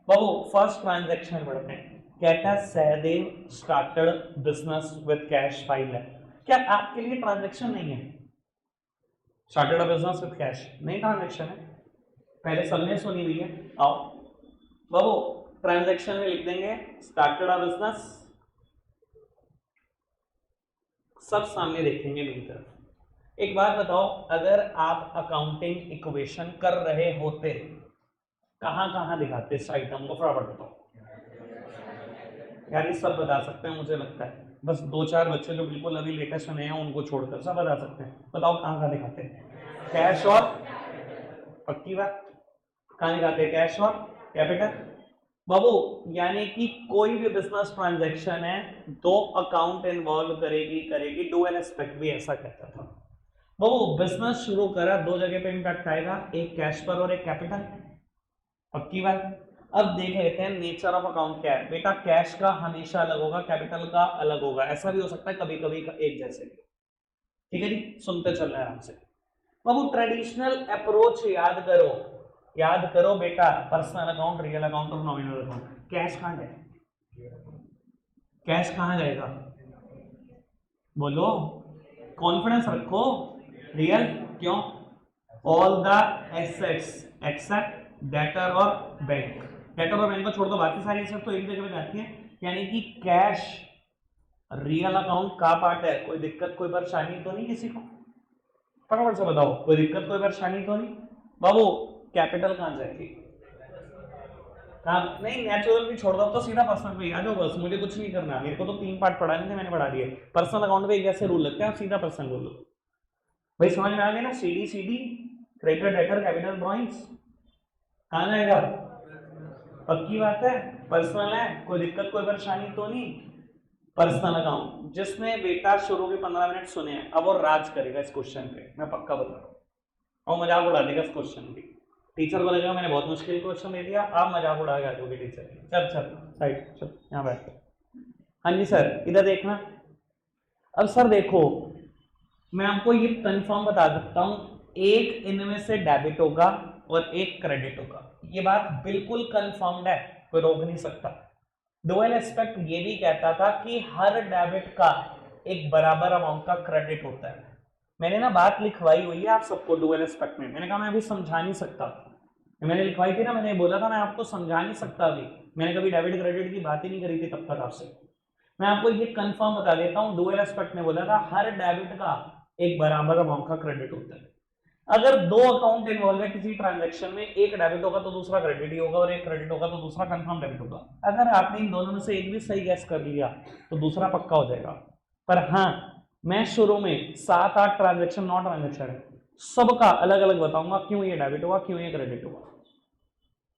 Speaker 1: बाबू फर्स्ट ट्रांजैक्शन पढ़ते हैं। कहता है Sahdev started business with cash 5 lakh. क्या आपके लिए ट्रांजैक्शन नहीं है? Started a business with cash नहीं ट्रांजैक्शन है, पहले सबने सुनी हुई है। आओ बाबू ट्रांजैक्शन में लिख देंगे स्टार्टेड अ बिजनेस, सब सामने देखेंगे मेरी तरफ। एक बात बताओ, अगर आप अकाउंटिंग इक्वेशन कर रहे होते कहां कहां दिखाते इस आइटम को, फटाफट बताओ यार, ये सब बता सकते हैं मुझे लगता है, बस 2-4 बच्चे जो बिल्कुल अभी लेटेस्ट में नए हैं उनको छोड़कर सब बता सकते हैं। बताओ कहां कहां दिखाते हैं कैश और, पक्की बात कहां दिखाते हैं कैश और कैपिटल। बाबू यानी कि कोई भी बिजनेस ट्रांजैक्शन है 2 अकाउंट इन्वॉल्व करेगी करेगी, डू एंड एक्सपेक्ट भी ऐसा कहता था। बाबू बिजनेस शुरू करा 2 जगह पे इंपैक्ट आएगा, एक कैश पर और एक कैपिटल, पक्की बात। अब देख लेते हैं नेचर ऑफ अकाउंट क्या है। बेटा कैश का हमेशा अलग होगा, कैपिटल का अलग होगा, ऐसा भी हो सकता है कभी कभी एक जैसे भी, ठीक है जी। सुनते चल रहे हैं आराम से। बाबू ट्रेडिशनल अप्रोच याद करो बेटा, पर्सनल अकाउंट, रियल अकाउंट और नॉमिनल अकाउंट। कैश कहां है? कैश कहां जाएगा? बोलो, कॉन्फिडेंस रखो। रियल क्यों? All the assets except debtor और बैंक। डेटर और बैंक को छोड़ दो, बाकी सारी एसेट्स तो एक जगह पे जाती हैं, यानी कि कैश रियल अकाउंट का पार्ट है। कोई दिक्कत कोई परेशानी तो नहीं किसी को? फटाफट से बताओ, कोई दिक्कत कोई परेशानी तो नहीं? बाबू कैपिटल कहां जाएगी? कहां? नहीं, नेचुरल भी छोड़ दो तो सीधा पर्सनल पे आ जाओ, बस मुझे कुछ नहीं करना। मेरे को तो 3 पार्ट पढ़ाने थे, मैंने पढ़ा दिए। पर्सनल अकाउंट पे एक ऐसे रूल लगता है, आप सीधा पर्सनल बोलो। भाई समझ में आ गया ना? CD creditor debtor capital drawings कहां जाएगा? पक्की बात है? पर्सनल है, कोई दिक्कत कोई परेशानी तो नहीं? पर्सनल अकाउंट जिसने बेटा शुरू के 15 मिनट सुने हैं, अब वो राज करेगा इस क्वेश्चन पे, मैं पक्का बता रहा हूँ, और मजाक उड़ा देगा इस क्वेश्चन की। टीचर को लगेगा मैंने बहुत मुश्किल क्वेश्चन दे दिया, आप मजाक उड़ा के आ जाओगे टीचर। चल चल साइड चल, यहाँ बैठ। हाँ जी सर, इधर देखना। अब सर देखो, मैं आपको ये कंफर्म बता सकता हूं, एक इनमें से डेबिट होगा और एक क्रेडिट होगा। ये बात बिल्कुल कंफर्म्ड है, कोई रोक नहीं सकता। डुअल एस्पेक्ट ये भी कहता था कि हर डेबिट का एक बराबर अमाउंट का क्रेडिट होता है। मैंने ना बात लिखवाई हुई है आप सबको डुअल एस्पेक्ट में, मैंने कहा मैं अभी समझा नहीं सकता। मैंने लिखवाई थी ना, मैंने बोला था मैं आपको समझा नहीं सकता अभी, मैंने कभी डेबिट क्रेडिट की बात ही नहीं करी थी तब तक आपसे। मैं आपको ये कंफर्म बता देता हूं, डुअल एस्पेक्ट में बोला था हर डेबिट का एक बराबर अमाउंट का क्रेडिट होता है। अगर दो अकाउंट इन्वॉल्व है किसी ट्रांजैक्शन में, एक डेबिट होगा तो दूसरा क्रेडिट ही होगा, और एक क्रेडिट होगा तो दूसरा कंफर्म डेबिट होगा। अगर आपने इन दोनों में से एक भी सही गैस कर लिया तो दूसरा पक्का हो जाएगा। पर हाँ, मैं शुरू में 7-8 ट्रांजैक्शन, 9 ट्रांजैक्शन है, सबका अलग अलग बताऊंगा, क्यों ये डेबिट हुआ क्यों ये क्रेडिट हुआ।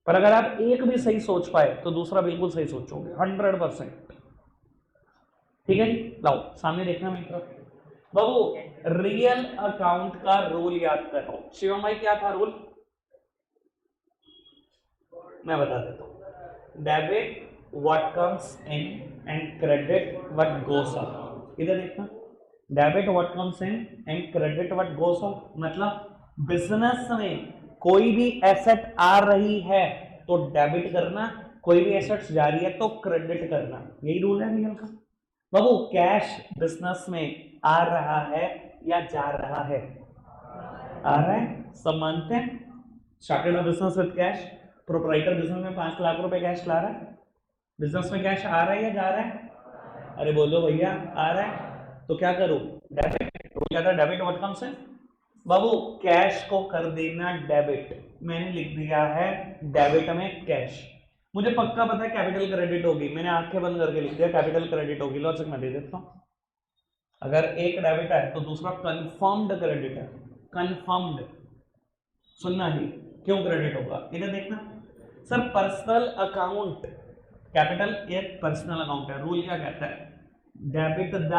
Speaker 1: पर अगर आप एक भी सही सोच पाए तो दूसरा बिल्कुल सही सोचोगे 100%। ठीक है जी, लाओ सामने देखना मेरी तरफ। बाबू रियल अकाउंट का रूल याद करो। शिवम भाई क्या था रूल? मैं बता देता हूं, debit what comes in and credit what goes out. इधर देखना, debit what comes in and credit what goes out. मतलब बिजनेस में कोई भी एसेट आ रही है तो डेबिट करना, कोई भी एसेट्स जा रही है तो क्रेडिट करना, यही रूल है रियल का। बाबू कैश बिजनेस में आ रहा है या जा रहा है? आ रहा है, सब मानते हैं। Started a business with cash, proprietor business में 5 लाख रुपए कैश ला रहा है। बिजनेस में कैश आ रहा है या जा रहा है? अरे बोलो भैया, आ रहा है, तो क्या करूं? डेबिट। तो क्या था? Debit what comes in. Babu cash को कर देना डेबिट, मैंने लिख दिया है डेबिट में कैश। मुझे पक्का पता है कैपिटल क्रेडिट होगी, मैंने आंखें बंद करके लिख दिया कैपिटल क्रेडिट होगी। लॉजिक मैं दे देता हूं, अगर एक डेबिट है तो दूसरा कंफर्म्ड क्रेडिट है। कंफर्म्ड सुनना ही, क्यों क्रेडिट होगा? इधर देखना सर, पर्सनल अकाउंट कैपिटल एक पर्सनल अकाउंट है, रूल क्या कहता है? Debit the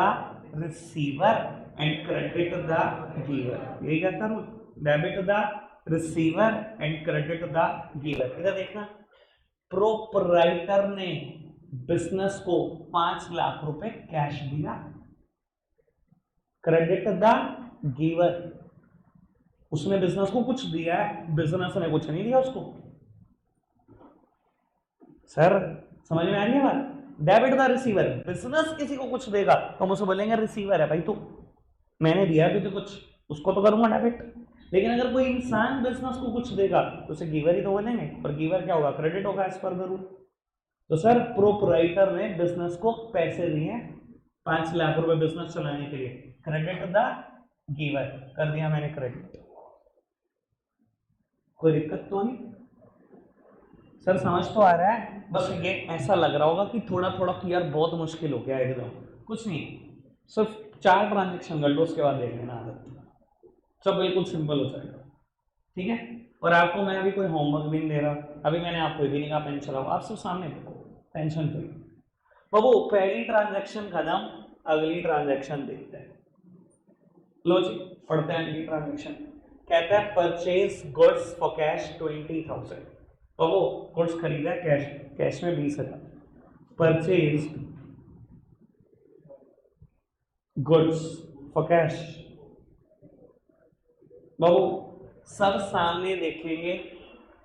Speaker 1: receiver and credit the giver, यही कहता है rule. Debit the receiver and credit the giver. इधर देखना, प्रोप्राइटर ने बिजनेस को 5 लाख रुपए कैश दिया, क्रेडिट द गिवर, उसने बिजनेस को कुछ दिया है, बिजनेस ने कुछ नहीं दिया उसको। सर समझ में आ रही है बात? डेबिट द रिसीवर, बिजनेस किसी को कुछ देगा तो हम उसे बोलेंगे रिसीवर है भाई, तू मैंने दिया तुझे कुछ, उसको तो करूंगा डेबिट। लेकिन अगर कोई इंसान बिजनेस को कुछ देगा तो उसे गिवर ही तो बोलेंगे, पर गिवर क्या होगा? क्रेडिट होगा एज पर द रूल। तो सर प्रोप्राइटर ने बिजनेस को पैसे दिए 5 लाख रुपए बिजनेस चलाने के लिए, क्रेडिट द गिवर, कर दिया मैंने क्रेडिट। कोई दिक्कत तो नहीं? सर समझ तो आ रहा है? बस ये ऐसा लग रहा होगा कि थोड़ा थोड़ा क्लियर, बहुत मुश्किल हो गया एकदम। कुछ नहीं, सिर्फ 4 ट्रांजेक्शन कर लो, उसके बाद देख लेना आदत, सब बिल्कुल सिंपल हो जाएगा। ठीक है, और आपको मैं अभी कोई होमवर्क भी नहीं दे रहा, अभी मैंने आपको भी नहीं कहा पेन चलाओ, आप सब सामने देखो, टेंशन फ्री। बाबू पहली ट्रांजैक्शन खत्म, अगली ट्रांजैक्शन देखते हैं। लो जी पढ़ते हैं अगली ट्रांजैक्शन। कहता है purchase goods for cash 20,000। Babu goods खरीदा है कैश, कैश में 20,000। परचेज गुड्स फॉर कैश बाबू सब सामने देखेंगे,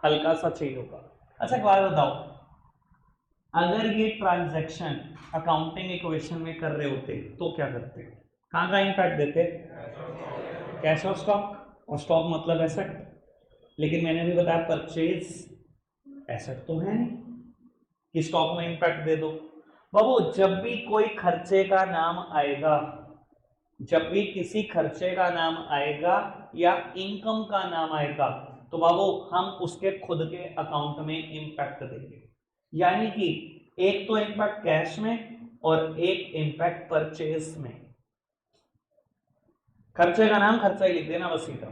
Speaker 1: हल्का सा चेंज होगा। अच्छा एक बात बताओ, अगर ये ट्रांजैक्शन अकाउंटिंग इक्वेशन में कर रहे होते तो क्या करते? कहाँ का इम्पैक्ट देते? कैश और स्टॉक, और स्टॉक मतलब एसेट। लेकिन मैंने भी बताया परचेज एसेट तो है नहीं कि स्टॉक में इम्पैक्ट दे दो। बाबू जब भी कोई खर्चे का नाम आएगा, जब भी किसी खर्चे का नाम आएगा या इनकम का नाम आएगा, तो बाबू हम उसके खुद के अकाउंट में इंपैक्ट देंगे। यानी कि एक तो इंपैक्ट कैश में और एक इंपैक्ट परचेज में। खर्चे का नाम खर्चा ही लिख देना बस सीधा।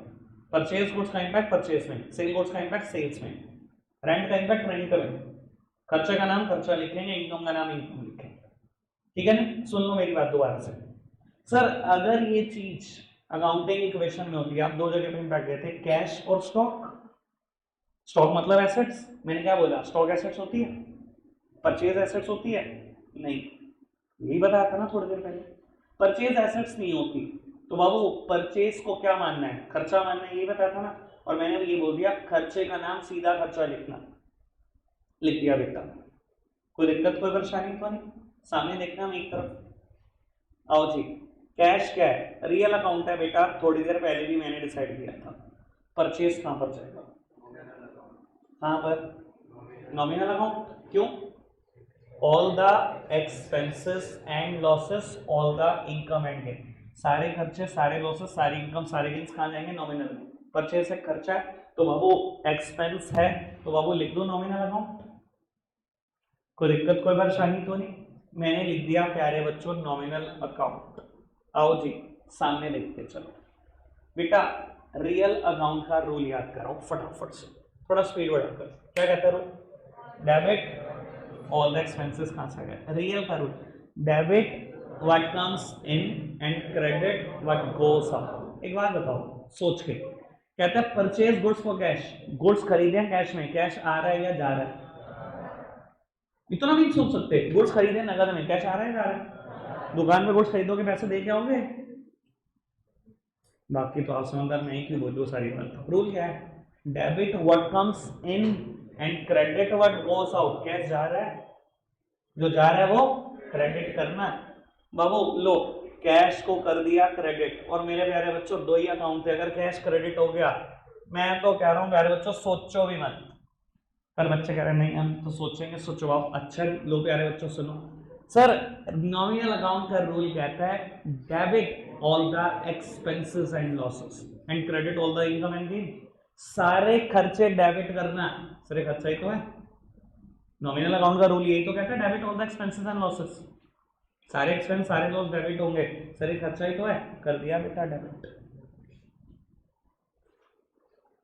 Speaker 1: परचेज गुड्स का इंपैक्ट परचेज में, सेल गुड्स का इंपैक्ट सेल्स में, रेंट का इंपैक्ट रेंट में। खर्चे का नाम खर्चा लिखेंगे, इनकम का नाम इनकम लिखेंगे। ठीक है ना? सुन लो मेरी बात दोबारा से। सर अगर ये चीज अकाउंटिंग इक्वेशन में होती है, आप दो जगह पे इंपैक्ट देते, कैश और स्टॉक। स्टॉक मतलब एसेट्स, मैंने क्या बोला? स्टॉक एसेट्स होती है, परचेज एसेट्स होती है? नहीं, यही बताया था ना थोड़ी देर पहले। परचेज एसेट्स नहीं होती, तो बाबू परचेज को क्या मानना है? खर्चा मानना है, यही बताया था ना। और मैंने भी ये बोल दिया, खर्चे का नाम सीधा खर्चा लिखना, लिख दिया बेटा। कोई दिक्कत कोई परेशानी तो नहीं? सामने देखना हम एक तरफ। आओ जी, कैश क्या है? रियल अकाउंट है बेटा, थोड़ी देर पहले भी मैंने डिसाइड किया था। परचेज कहां पर जाएगा? कहां पर? Nominal account. क्यों? All the expenses and losses, all the income and gain, सारे खर्चे सारे लॉसेस सारी इनकम सारे गेन्स कहां जाएंगे? नॉमिनल में। परचेज एक खर्चा है तो बाबू एक्सपेंस है, तो बाबू लिख दो नॉमिनल अकाउंट। कोई दिक्कत कोई परेशानी तो नहीं? मैंने लिख दिया प्यारे बच्चों नॉमिनल अकाउंट। आओ जी सामने देखते चलो बेटा। रियल अकाउंट का रूल याद कराओ फटाफट से, थोड़ा स्पीड बढ़ाकर। क्या कहता है rule? Debit all the expenses. कहां से गया? रियल का rule, debit what comes in and credit what goes out. एक बात बताओ सोच के, कहता है purchase goods for cash, goods खरीदे कैश में, कैश आ रहा है या जा रहा है? इतना भी सोच सकते, गुड्स खरीदे नगद में, कैश आ रहा है जा रहा है? दुकान में गुड्स खरीदोगे पैसे दे के आओगे? बाकी तो आप समझदार, मैं क्यों बोलूँ सारी बात। रूल क्या है? Debit what comes in and credit what goes out. Cash जा रहा है, जो जा रहा है वो क्रेडिट करना। बाबू लो, कैश को कर दिया क्रेडिट। और मेरे प्यारे बच्चों दो ही अकाउंट थे, अगर कैश क्रेडिट हो गया, मैं तो कह रहा हूँ प्यारे बच्चों सोचो भी मत। पर बच्चे कह रहे नहीं हम तो सोचेंगे, सोचो आप। अच्छा लो प्यारे बच्चों सुनो, सर नॉमिनल अकाउंट का रूल कहता है debit all the expenses and losses and credit all the income and gain. सारे खर्चे डेबिट करना, सारे खर्चा ही तो है। नॉमिनल अकाउंट का रूल यही तो कहता है, debit all the expenses and losses. सारे एक्सपेंस सारे लॉस डेबिट होंगे, सारे खर्चा ही तो है। कर दिया बेटा डेबिट।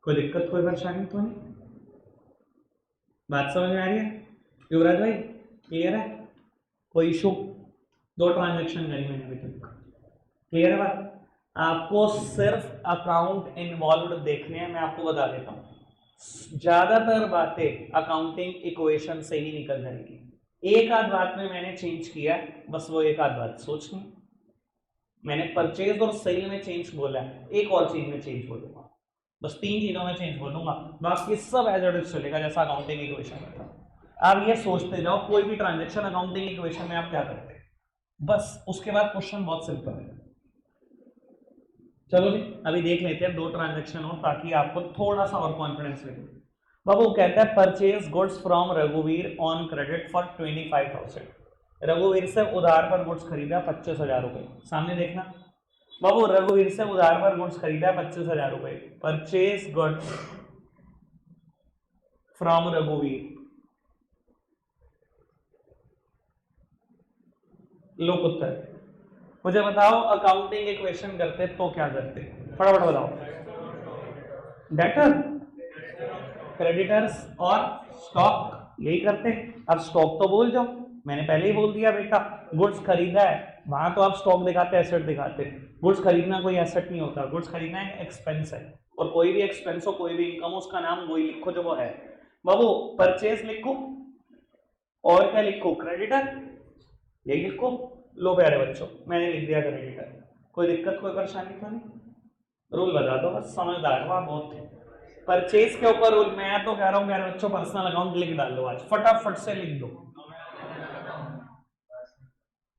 Speaker 1: कोई दिक्कत कोई परेशानी तो नहीं? बात समझ में आ रही है युवराज भाई? क्लियर है? कोई इशू? दो ट्रांजेक्शन करी मैंने अभी तक, क्लियर है बात? आपको सिर्फ अकाउंट इन्वॉल्व देखने हैं, मैं आपको बता देता हूं ज्यादातर बातें अकाउंटिंग इक्वेशन से ही निकल जाएगी। एक आध बात में मैंने चेंज किया, बस वो एक आध बात सोचनी। मैंने परचेज और सेल में चेंज बोला है, एक और चीज में चेंज बोलूंगा, बस तीन चीजों में चेंज बोलूंगा, बाकी सब एज इट इज चलेगा जैसा अकाउंटिंग इक्वेशन में था। आप ये सोचते जाओ कोई भी ट्रांजेक्शन अकाउंटिंग इक्वेशन में आप क्या करते हैं, बस उसके बाद क्वेश्चन बहुत सिंपल है। चलो जी अभी देख लेते हैं दो ट्रांजेक्शन हो, ताकि आपको थोड़ा सा और कॉन्फिडेंस मिले। बाबू कहता है परचेज गुड्स फ्रॉम रघुवीर ऑन क्रेडिट फॉर 25,000। रघुवीर से उधार पर गुड्स खरीदा 25,000 रुपए। सामने देखना बाबू, रघुवीर से उधार पर गुड्स खरीदा 25,000 रुपए। परचेज गुड्स फ्रॉम रघुवीर। लो उत्तर, मुझे बताओ अकाउंटिंग इक्वेशन करते तो क्या करते, फटाफट बताओ। डेटर, क्रेडिटर्स और स्टॉक, यही करते। अब स्टॉक तो बोल जाओ, मैंने पहले ही बोल दिया बेटा, गुड्स खरीदा है वहां तो आप स्टॉक दिखाते एसेट दिखाते। गुड्स खरीदना कोई एसेट नहीं होता, गुड्स खरीदना एक एक्सपेंस है। और कोई भी एक्सपेंस हो कोई भी इनकम हो उसका नाम वही लिखो जो वो है। बाबू परचेज लिखो और क्या लिखो? क्रेडिटर, यही लिखो। लो प्यारे बच्चों मैंने लिख दिया क्रेडिटर। कोई दिक्कत कोई परेशानी तो नहीं? रूल बता दो बस, समझदार हो आप बहुत थे। परचेज के ऊपर रूल, मैं तो कह रहा हूँ मेरे बच्चों पर्सनल अकाउंट लिख डाल लो आज, फटाफट से लिख दो।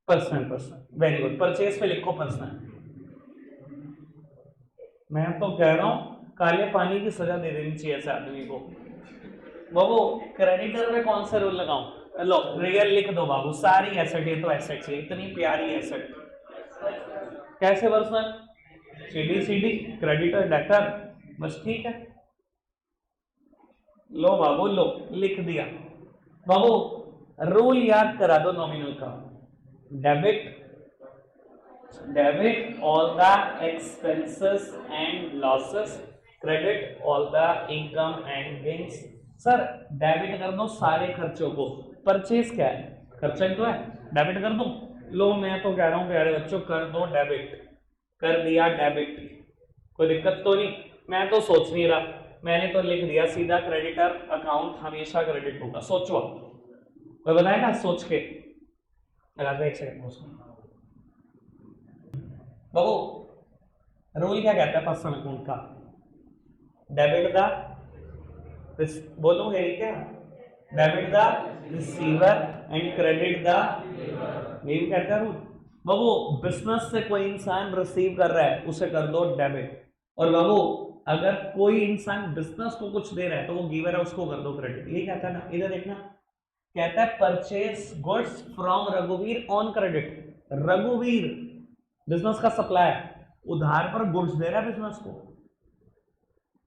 Speaker 1: Personal, personal very good, purchase पे लिखो पर्सनल। मैं तो कह रहा हूँ काले पानी की सजा दे देनी चाहिए ऐसे आदमी को। बाबू क्रेडिटर में कौन सा रूल लगाऊं? लो रियल लिख दो बाबू, सारी एसेट, ये तो एसेट है, इतनी प्यारी एसेट। कैसे personal? CD CD, creditor debtor, बस ठीक है। लो बाबू लो, लिख दिया। बाबू रूल याद करा दो नॉमिनल का। Debit, debit all the expenses and losses, credit all the income and gains. Sir debit कर दो सारे खर्चों को, परचेज क्या है? खर्चा ही तो है, डेबिट कर दो। लो मैं तो कह रहा हूँ प्यारे बच्चों कर दो डेबिट, कर दिया डेबिट, कोई दिक्कत तो नहीं? मैं तो सोच नहीं रहा, मैंने तो लिख दिया सीधा क्रेडिटर अकाउंट हमेशा क्रेडिट होगा। सोचो कोई बताएगा सोच के? लगा दो एक सेकंड उसको। बाबू रूल क्या कहता है पर्सनल अकाउंट का? डेबिट द, बोलोगे क्या? Debit the receiver and credit the, यही कहता है रूल। बाबू बिजनेस से कोई इंसान रिसीव कर रहा है उसे कर दो डेबिट, और बाबू अगर कोई इंसान बिजनेस को कुछ दे रहा है तो वो गिवर है उसको कर दो क्रेडिट। ये कहता है ना, इधर देखना, कहता है परचेज गुड्स फ्रॉम रघुवीर ऑन क्रेडिट। रघुवीर बिजनेस का सप्लायर उधार पर गुड्स दे रहा है बिजनेस को,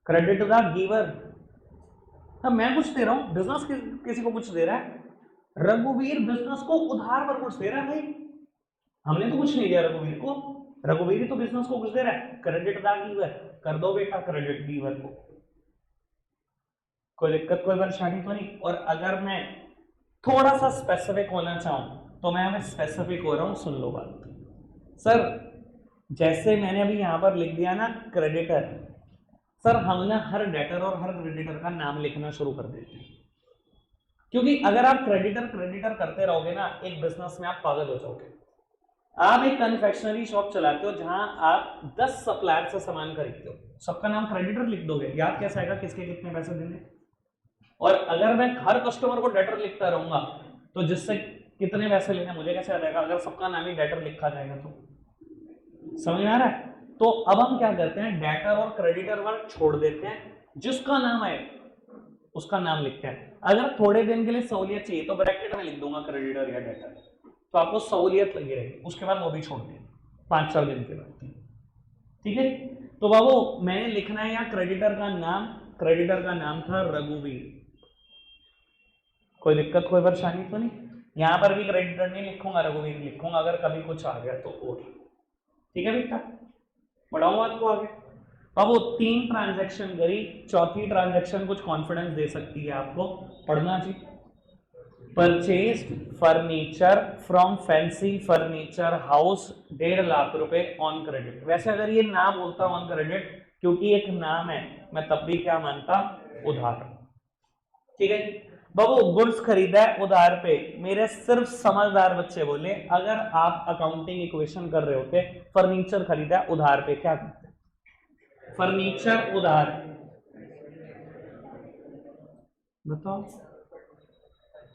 Speaker 1: क्रेडिट द गिवर। हाँ मैं कुछ दे रहा हूं, बिजनेस किसी को कुछ दे रहा है, रघुवीर बिजनेस को उधार पर कुछ दे रहा है भाई, हमने तो कुछ नहीं दिया रघुवीर को, रघुवीर तो बिजनेस को कुछ दे रहा है, क्रेडिट द गिवर, कर दो बेटा क्रेडिट गिवर को। कोई दिक्कत कोई परेशानी तो नहीं? और अगर मैं थोड़ा सा स्पेसिफिक होना चाहूं तो मैं हमें स्पेसिफिक हो रहा हूं, सुन लो बात। सर जैसे मैंने अभी यहां पर लिख दिया ना क्रेडिटर, सर हम ना हर डेटर और हर क्रेडिटर का नाम लिखना शुरू कर देते हैं, क्योंकि अगर आप क्रेडिटर क्रेडिटर करते रहोगे ना एक बिजनेस में आप पागल हो जाओगे। आप एक कन्फेक्शनरी शॉप चलाते हो जहां आप 10 सप्लायर से सामान खरीदते हो, सबका नाम क्रेडिटर लिख दोगे, याद कैसे आएगा किसके कितने पैसे देने? और अगर मैं हर कस्टमर को डेटर लिखता रहूंगा तो जिससे कितने पैसे लेने मुझे कैसे आएगा? अगर सबका नाम ही डेटर लिखा जाएगा तो, समझ में आ रहा है? तो अब हम क्या करते हैं, डेटर और क्रेडिटर वर्ड छोड़ देते हैं, जिसका नाम है उसका नाम लिखते हैं। अगर थोड़े दिन के लिए सहूलियत चाहिए तो ब्रैकेट में लिख दूंगा क्रेडिटर या डेटर, तो आपको सहूलियत लगी रहेगी, उसके बाद वो भी छोड़ दें 5-4 दिन के बाद, ठीक है? तो बाबू मैंने लिखना है यहाँ क्रेडिटर का नाम, क्रेडिटर का नाम था रघुवीर, कोई दिक्कत कोई परेशानी तो नहीं? यहां पर भी क्रेडिटर नहीं लिखूंगा, रघुवीर लिखूंगा अगर कभी कुछ आ गया तो, और ठीक है बेटा? बढ़ाऊं बात को आगे। अब वो 3 ट्रांजैक्शन करी, चौथी ट्रांजैक्शन कुछ कॉन्फिडेंस दे सकती है आपको, पढ़ना जी। Purchase furniture from Fancy furniture House 1.5 lakh रुपए ऑन क्रेडिट। वैसे अगर ये ना बोलता ऑन क्रेडिट क्योंकि एक नाम है, मैं तब भी क्या मानता, उधार, ठीक है? बाबू गुड्स खरीदा है उधार पे, मेरे सिर्फ समझदार बच्चे बोले अगर आप अकाउंटिंग इक्वेशन कर रहे होते, फर्नीचर खरीदा है उधार पे क्या करते? फर्नीचर उधार, बताओ।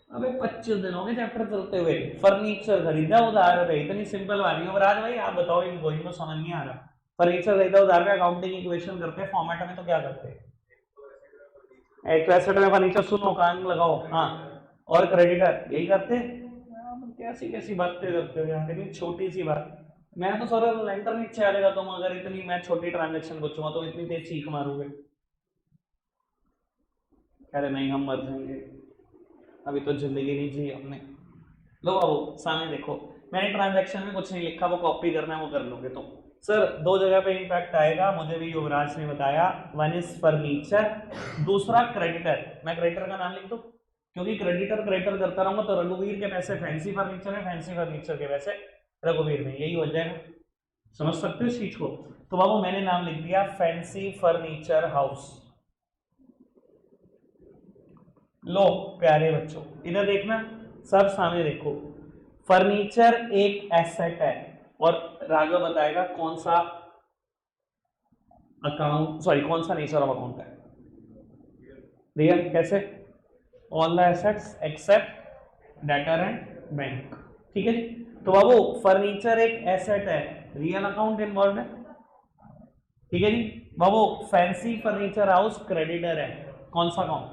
Speaker 1: अबे 25 दिन हो गए चैप्टर चलते हुए, फर्नीचर खरीदा उधार पे, इतनी सिंपल वाली हो। राज भाई आप बताओ, इनको इनको समझ नहीं आ रहा। फर्नीचर खरीदा उधार पे अकाउंटिंग इक्वेशन करते हैं फॉर्मेट में तो क्या करते हैं? एक एसेट में फर्नीचर, सुनो कान लगाओ, हाँ, और क्रेडिटर यही करते हैं। कैसी कैसी बातें करते हो यार, इतनी छोटी सी बात। मैं तो सर लेंटर नीचे आ जाएगा तुम अगर इतनी मैं छोटी ट्रांजेक्शन पूछूंगा तो इतनी तेज चीख मारोगे। कह रहे नहीं हम मर जाएंगे, अभी तो जिंदगी नहीं जी हमने। लो बाबू सामने देखो, मैंने ट्रांजैक्शन में कुछ नहीं लिखा, वो कॉपी करना है वो कर लोगे तो। सर 2 जगह पे इंपैक्ट आएगा, मुझे भी युवराज ने बताया, वन इज फर्नीचर, दूसरा क्रेडिटर। मैं क्रेडिटर का नाम लिख दूं क्योंकि क्रेडिटर क्रेडिटर करता रहूंगा तो रघुवीर के पैसे फैंसी फर्नीचर में, फैंसी फर्नीचर के पैसे रघुवीर में, यही हो जाएगा। समझ सकते हो इस चीज को? तो बाबू मैंने नाम लिख दिया फैंसी फर्नीचर हाउस। लो प्यारे बच्चों इधर देखना, सब सामने देखो, फर्नीचर एक एसेट है और राघव बताएगा कौन सा अकाउंट सॉरी कौन सा नेचर ऑफ अकाउंट है? रियल। कैसे? All the assets except debtor and bank. ठीक है जी। तो बाबू फर्नीचर एक एसेट है, रियल अकाउंट इन्वॉल्व है। ठीक है जी। Babu fancy furniture house creditor है, कौन सा अकाउंट?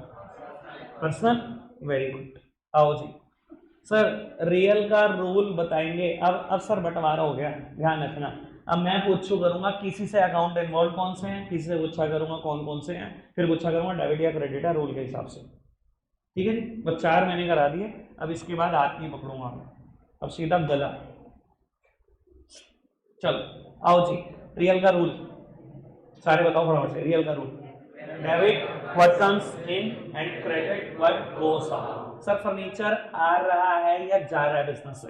Speaker 1: पर्सनल। Very good. आओ जी सर, रियल का रूल बताएंगे। अब सर बंटवारा हो गया, ध्यान रखना। अब मैं पूछू करूंगा किसी से अकाउंट इन्वॉल्व कौन से हैं, किसी से पूछा करूंगा कौन कौन से हैं, फिर पूछा करूंगा डेबिट या क्रेडिट है रूल के हिसाब से। ठीक है जी। बस 4 मैंने करा दिए, अब इसके बाद हाथ नहीं पकड़ूंगा, अब सीधा गला। चलो आओ जी, रियल का रूल सारे बताओ फटाफट से। रियल का rule, debit what comes in and credit what goes out. Sir furniture आ रहा है या जा रहा है बिजनेस से?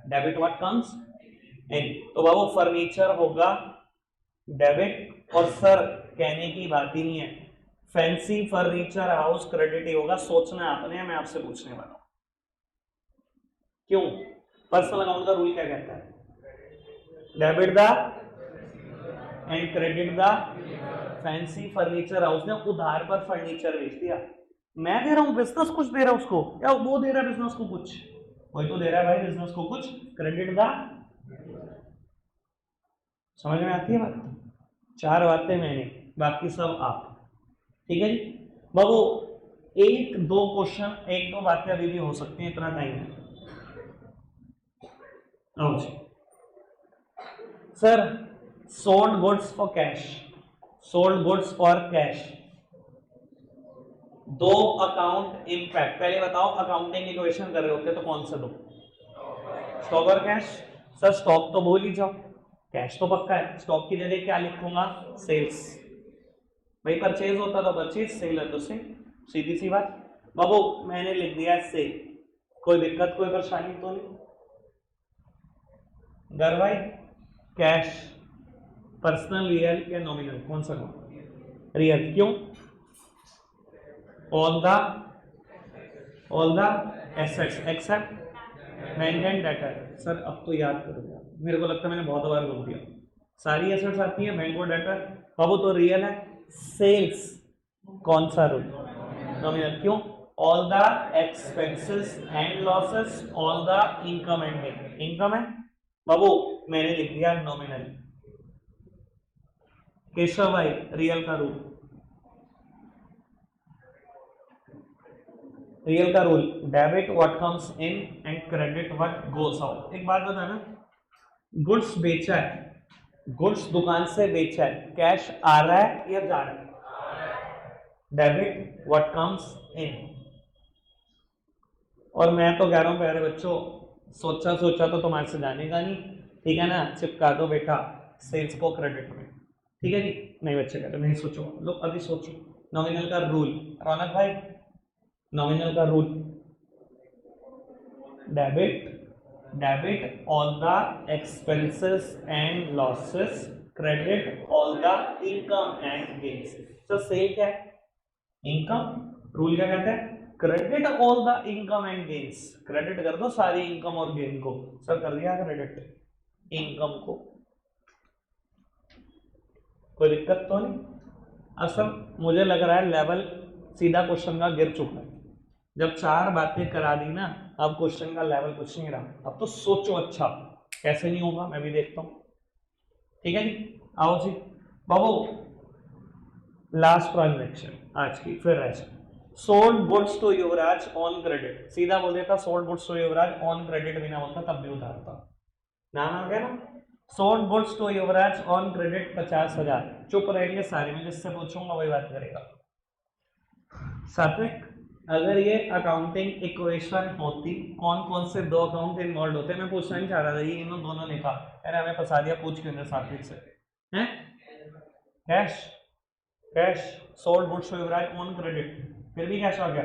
Speaker 1: डेबिट व्हाट कम्स इन, तो बाबू फर्नीचर होगा डेबिट। और सर कहने की बात ही नहीं है, फैंसी फर्नीचर हाउस क्रेडिट ही होगा। सोचना आपने, मैं आपसे पूछने वाला हूं क्यों। पर्सनल अकाउंट का रूल क्या कहता है? Debit the end credit the. Fancy furniture house ने उधार पर फर्नीचर बेच दिया, मैं दे रहा हूं, बिजनेस कुछ दे रहा है उसको, या वो दे रहा है बिजनेस को कुछ? वही तो दे रहा है भाई बिजनेस को कुछ। क्रेडिट द, समझ में आती है बात? 4 बातें मैंने, बाकी सब आप। ठीक है जी बाबू, एक दो क्वेश्चन, एक दो बातें अभी भी हो सकती हैं, इतना टाइम है। आओ जी sir, sold goods for cash, sold goods for cash, दो अकाउंट इम्पैक्ट। पहले बताओ अकाउंटिंग इक्वेशन कर रहे होते तो कौन से दो? स्टॉक और कैश। सर स्टॉक तो भूल ही जाओ, कैश तो पक्का है। स्टॉक की जगह क्या लिखूंगा? सेल्स। भाई परचेज होता तो परचेज, सेल है तो सेल, सीधी सी बात। बाबू मैंने लिख दिया सेल, कोई दिक्कत कोई परेशानी तो नहीं? डर भाई। कैश पर्सनल रियल या नॉमिनल, कौन सा? रियल। क्यों? All the assets except bank and debtor. Sir अब तो याद करूंगा, मेरे को लगता है मैंने बहुत बार बोल दिया। सारी एसेट्स आती है, बैंक और डेटर। बाबू तो रियल है। सेल्स कौन सा रूल? नॉमिनल। क्यों? All the expenses and losses, all the income and gain. Income है बाबू, मैंने लिख दिया नॉमिनल। केशव भाई रियल का रूल, रियल का rule, debit what comes in and credit what goes out. एक बात बताना, गुड्स बेचा है, गुड्स दुकान से बेचा है, कैश आ रहा है या जा रहा है? डेबिट व्हाट कम्स इन। और मैं तो कह रहा हूं प्यारे बच्चों, सोचा सोचा तो तुम्हारे से जानेगा नहीं, ठीक है ना? चिपका दो बेटा सेल्स को क्रेडिट में। ठीक है जी। नहीं बच्चे कहते नहीं सोचो, लो अभी सोचो। नॉमिनल का रूल, रौनक भाई नॉमिनल का rule, debit all the expenses and losses, credit all the income and gains. तो सेल क्या है? इनकम। रूल क्या कहता है? Credit all the income and gains. Credit कर दो सारी इनकम और गेन को। सर कर दिया क्रेडिट इनकम को, कोई दिक्कत तो नहीं? असल मुझे लग रहा है लेवल सीधा क्वेश्चन का गिर चुका है। जब 4 बातें करा दी ना, अब क्वेश्चन का लेवल कुछ नहीं रहा। अब तो सोचो अच्छा, कैसे नहीं होगा मैं भी देखता हूं। ठीक है जी। आओ जी बाबू, लास्ट ट्रांजेक्शन आज की, फिर ऐसे sold goods to Yuvraj on credit. सीधा बोल देता sold goods to Yuvraj on credit, बिना बोलता तब भी उधार था। नाम आ गया ना? Sold goods to Yuvraj on credit 50,000। चुप रहेंगे सारे, मैं जिससे पूछूंगा वही बात करेगा। सात्विक, अगर ये अकाउंटिंग इक्वेशन होती, कौन कौन से दो अकाउंट इन्वॉल्व होते? मैं पूछना नहीं चाह रहा था, ये इन दोनों ने कहा, अरे हमें फंसा दिया, पूछ क्यों सात्विक से? हैं? Cash, cash sold goods to Yuvraj on credit, फिर भी कैश आ गया।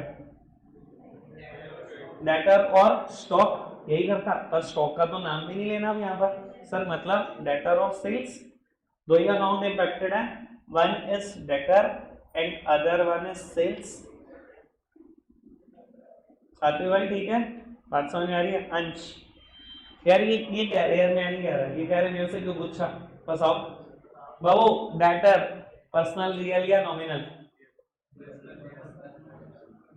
Speaker 1: डेटर और स्टॉक यही करता, पर स्टॉक का तो नाम भी नहीं लेना अब यहाँ पर। सर मतलब डेटर और सेल्स, दो ही अकाउंट इम्पैक्टेड है, one is debtor and other one is sales. सातवीं भाई ठीक है, बात समझ में आ रही है? अंश यार ये कह रहे हैं, मैं नहीं कह रहा, ये कह रहे मेरे से क्यों पूछा? बस आओ बाबू डेटर पर्सनल रियल या नॉमिनल?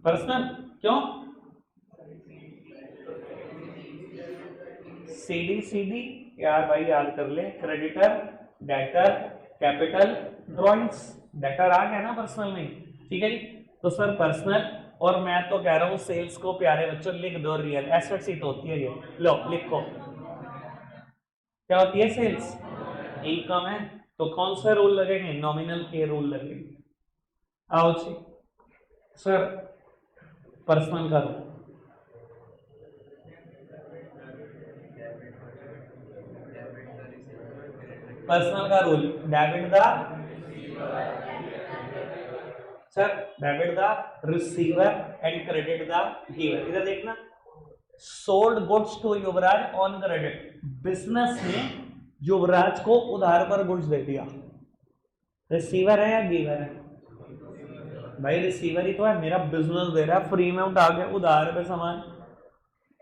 Speaker 1: पर्सनल। क्यों? सीडी सीडी यार भाई याद कर ले, creditor, debtor, capital, drawings. Debtor आ गया ना पर्सनल में, ठीक है जी। तो सर पर्सनल, और मैं तो कह रहा हूँ सेल्स को प्यारे बच्चों लिख दो रियल, एसेट्स ही तो होती है ये। लो लिखो, क्या होती है सेल्स? इनकम है। तो कौन सा रूल लगेंगे? नॉमिनल के रूल लगेंगे। आओ जी सर, पर्सनल का रूल। पर्सनल का rule, debit the, sir debit the receiver and credit the giver. इधर देखना, sold goods to Yuvraj on credit, business ने युवराज को उधार पर गुड्स दे दिया। रिसीवर है या गिवर है? भाई रिसीवर ही तो है, मेरा बिजनेस दे रहा है फ्री में उठा के उधार पे सामान,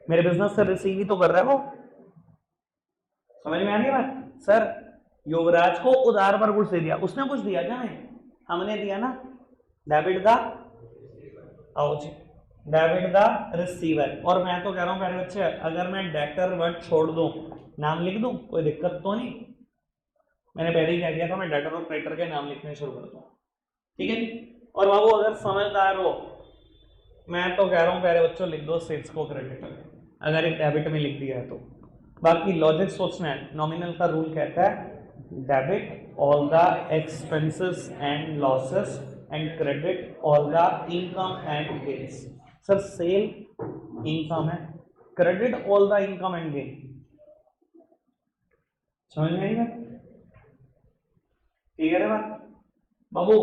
Speaker 1: मेरे बिजनेस से रिसीव ही तो कर रहा है वो। समझ में आ रही बात? सर युवराज को उधार पर कुछ दे दिया, उसने कुछ दिया क्या? हमें, हमने दिया ना। डेबिट द, आओ जी, डेबिट द रिसीवर। और मैं तो कह रहा हूं प्यारे बच्चे, अगर मैं डेटर वर्ड छोड़ दूं, नाम लिख दूं, कोई दिक्कत तो नहीं? मैंने पहले ही कह दिया था मैं डेटर और क्रेडिटर के नाम लिखने शुरू कर दूं, ठीक है। और बाबू अगर समझदार हो, मैं तो कह रहा हूं प्यारे बच्चों लिख दो सेल्स को क्रेडिटर, अगर एक डेबिट में लिख दिया है तो। बाकी लॉजिक सोचना है। नॉमिनल का रूल कहता है debit all the expenses and losses and credit all the income and gains. Sir sale income है, credit all the income and gain. समझ में आई बात? ठीक है बात? बाबू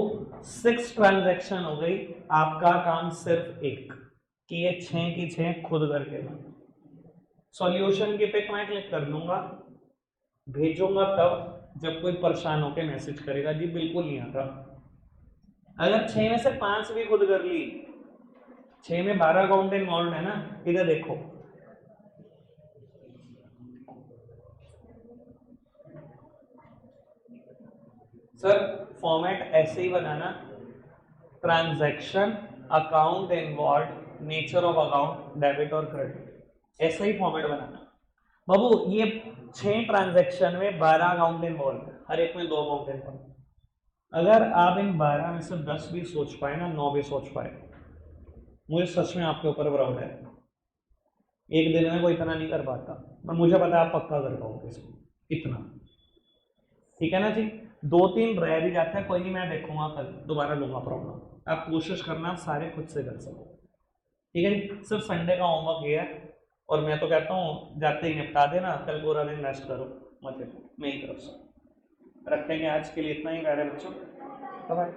Speaker 1: 6 ट्रांजैक्शन हो गई, आपका काम सिर्फ एक, कि ये 6 की 6 खुद करके ला। सॉल्यूशन की पिक मैं क्लिक कर लूंगा, भेजूंगा तब जब कोई परेशान होकर मैसेज करेगा जी बिल्कुल नहीं आता। अगर 6 में से 5 भी खुद कर ली, 6 में 12 अकाउंट इन्वॉल्व है ना। इधर देखो, सर फॉर्मेट ऐसे ही बनाना, transaction, account involve, nature of account, debit और क्रेडिट, ऐसा ही फॉर्मेट बनाना। बाबू ये 6 ट्रांजैक्शन में 12 अकाउंट इन्वॉल्व, हर एक में 2 अकाउंट इन्वॉल्व। अगर आप इन 12 में से 10 भी सोच पाए ना, 9 भी सोच पाए, मुझे सच में आपके ऊपर प्राउड है। एक दिन में कोई इतना नहीं कर पाता, पर मुझे पता है आप पक्का कर पाओगे इसको इतना, ठीक है ना जी। 2-3 रह भी जाते हैं, कोई नहीं, मैं देखूंगा कल दोबारा लूंगा प्रॉब्लम। आप कोशिश करना आप सारे खुद से कर सको, ठीक है जी। सिर्फ संडे का होमवर्क ये है, और मैं तो कहता हूँ जाते ही निपटा देना, कल पूरा दिन रेस्ट करो, मतलब मेरी तरफ से रखेंगे आज के लिए इतना ही प्यारे बच्चों। बाय।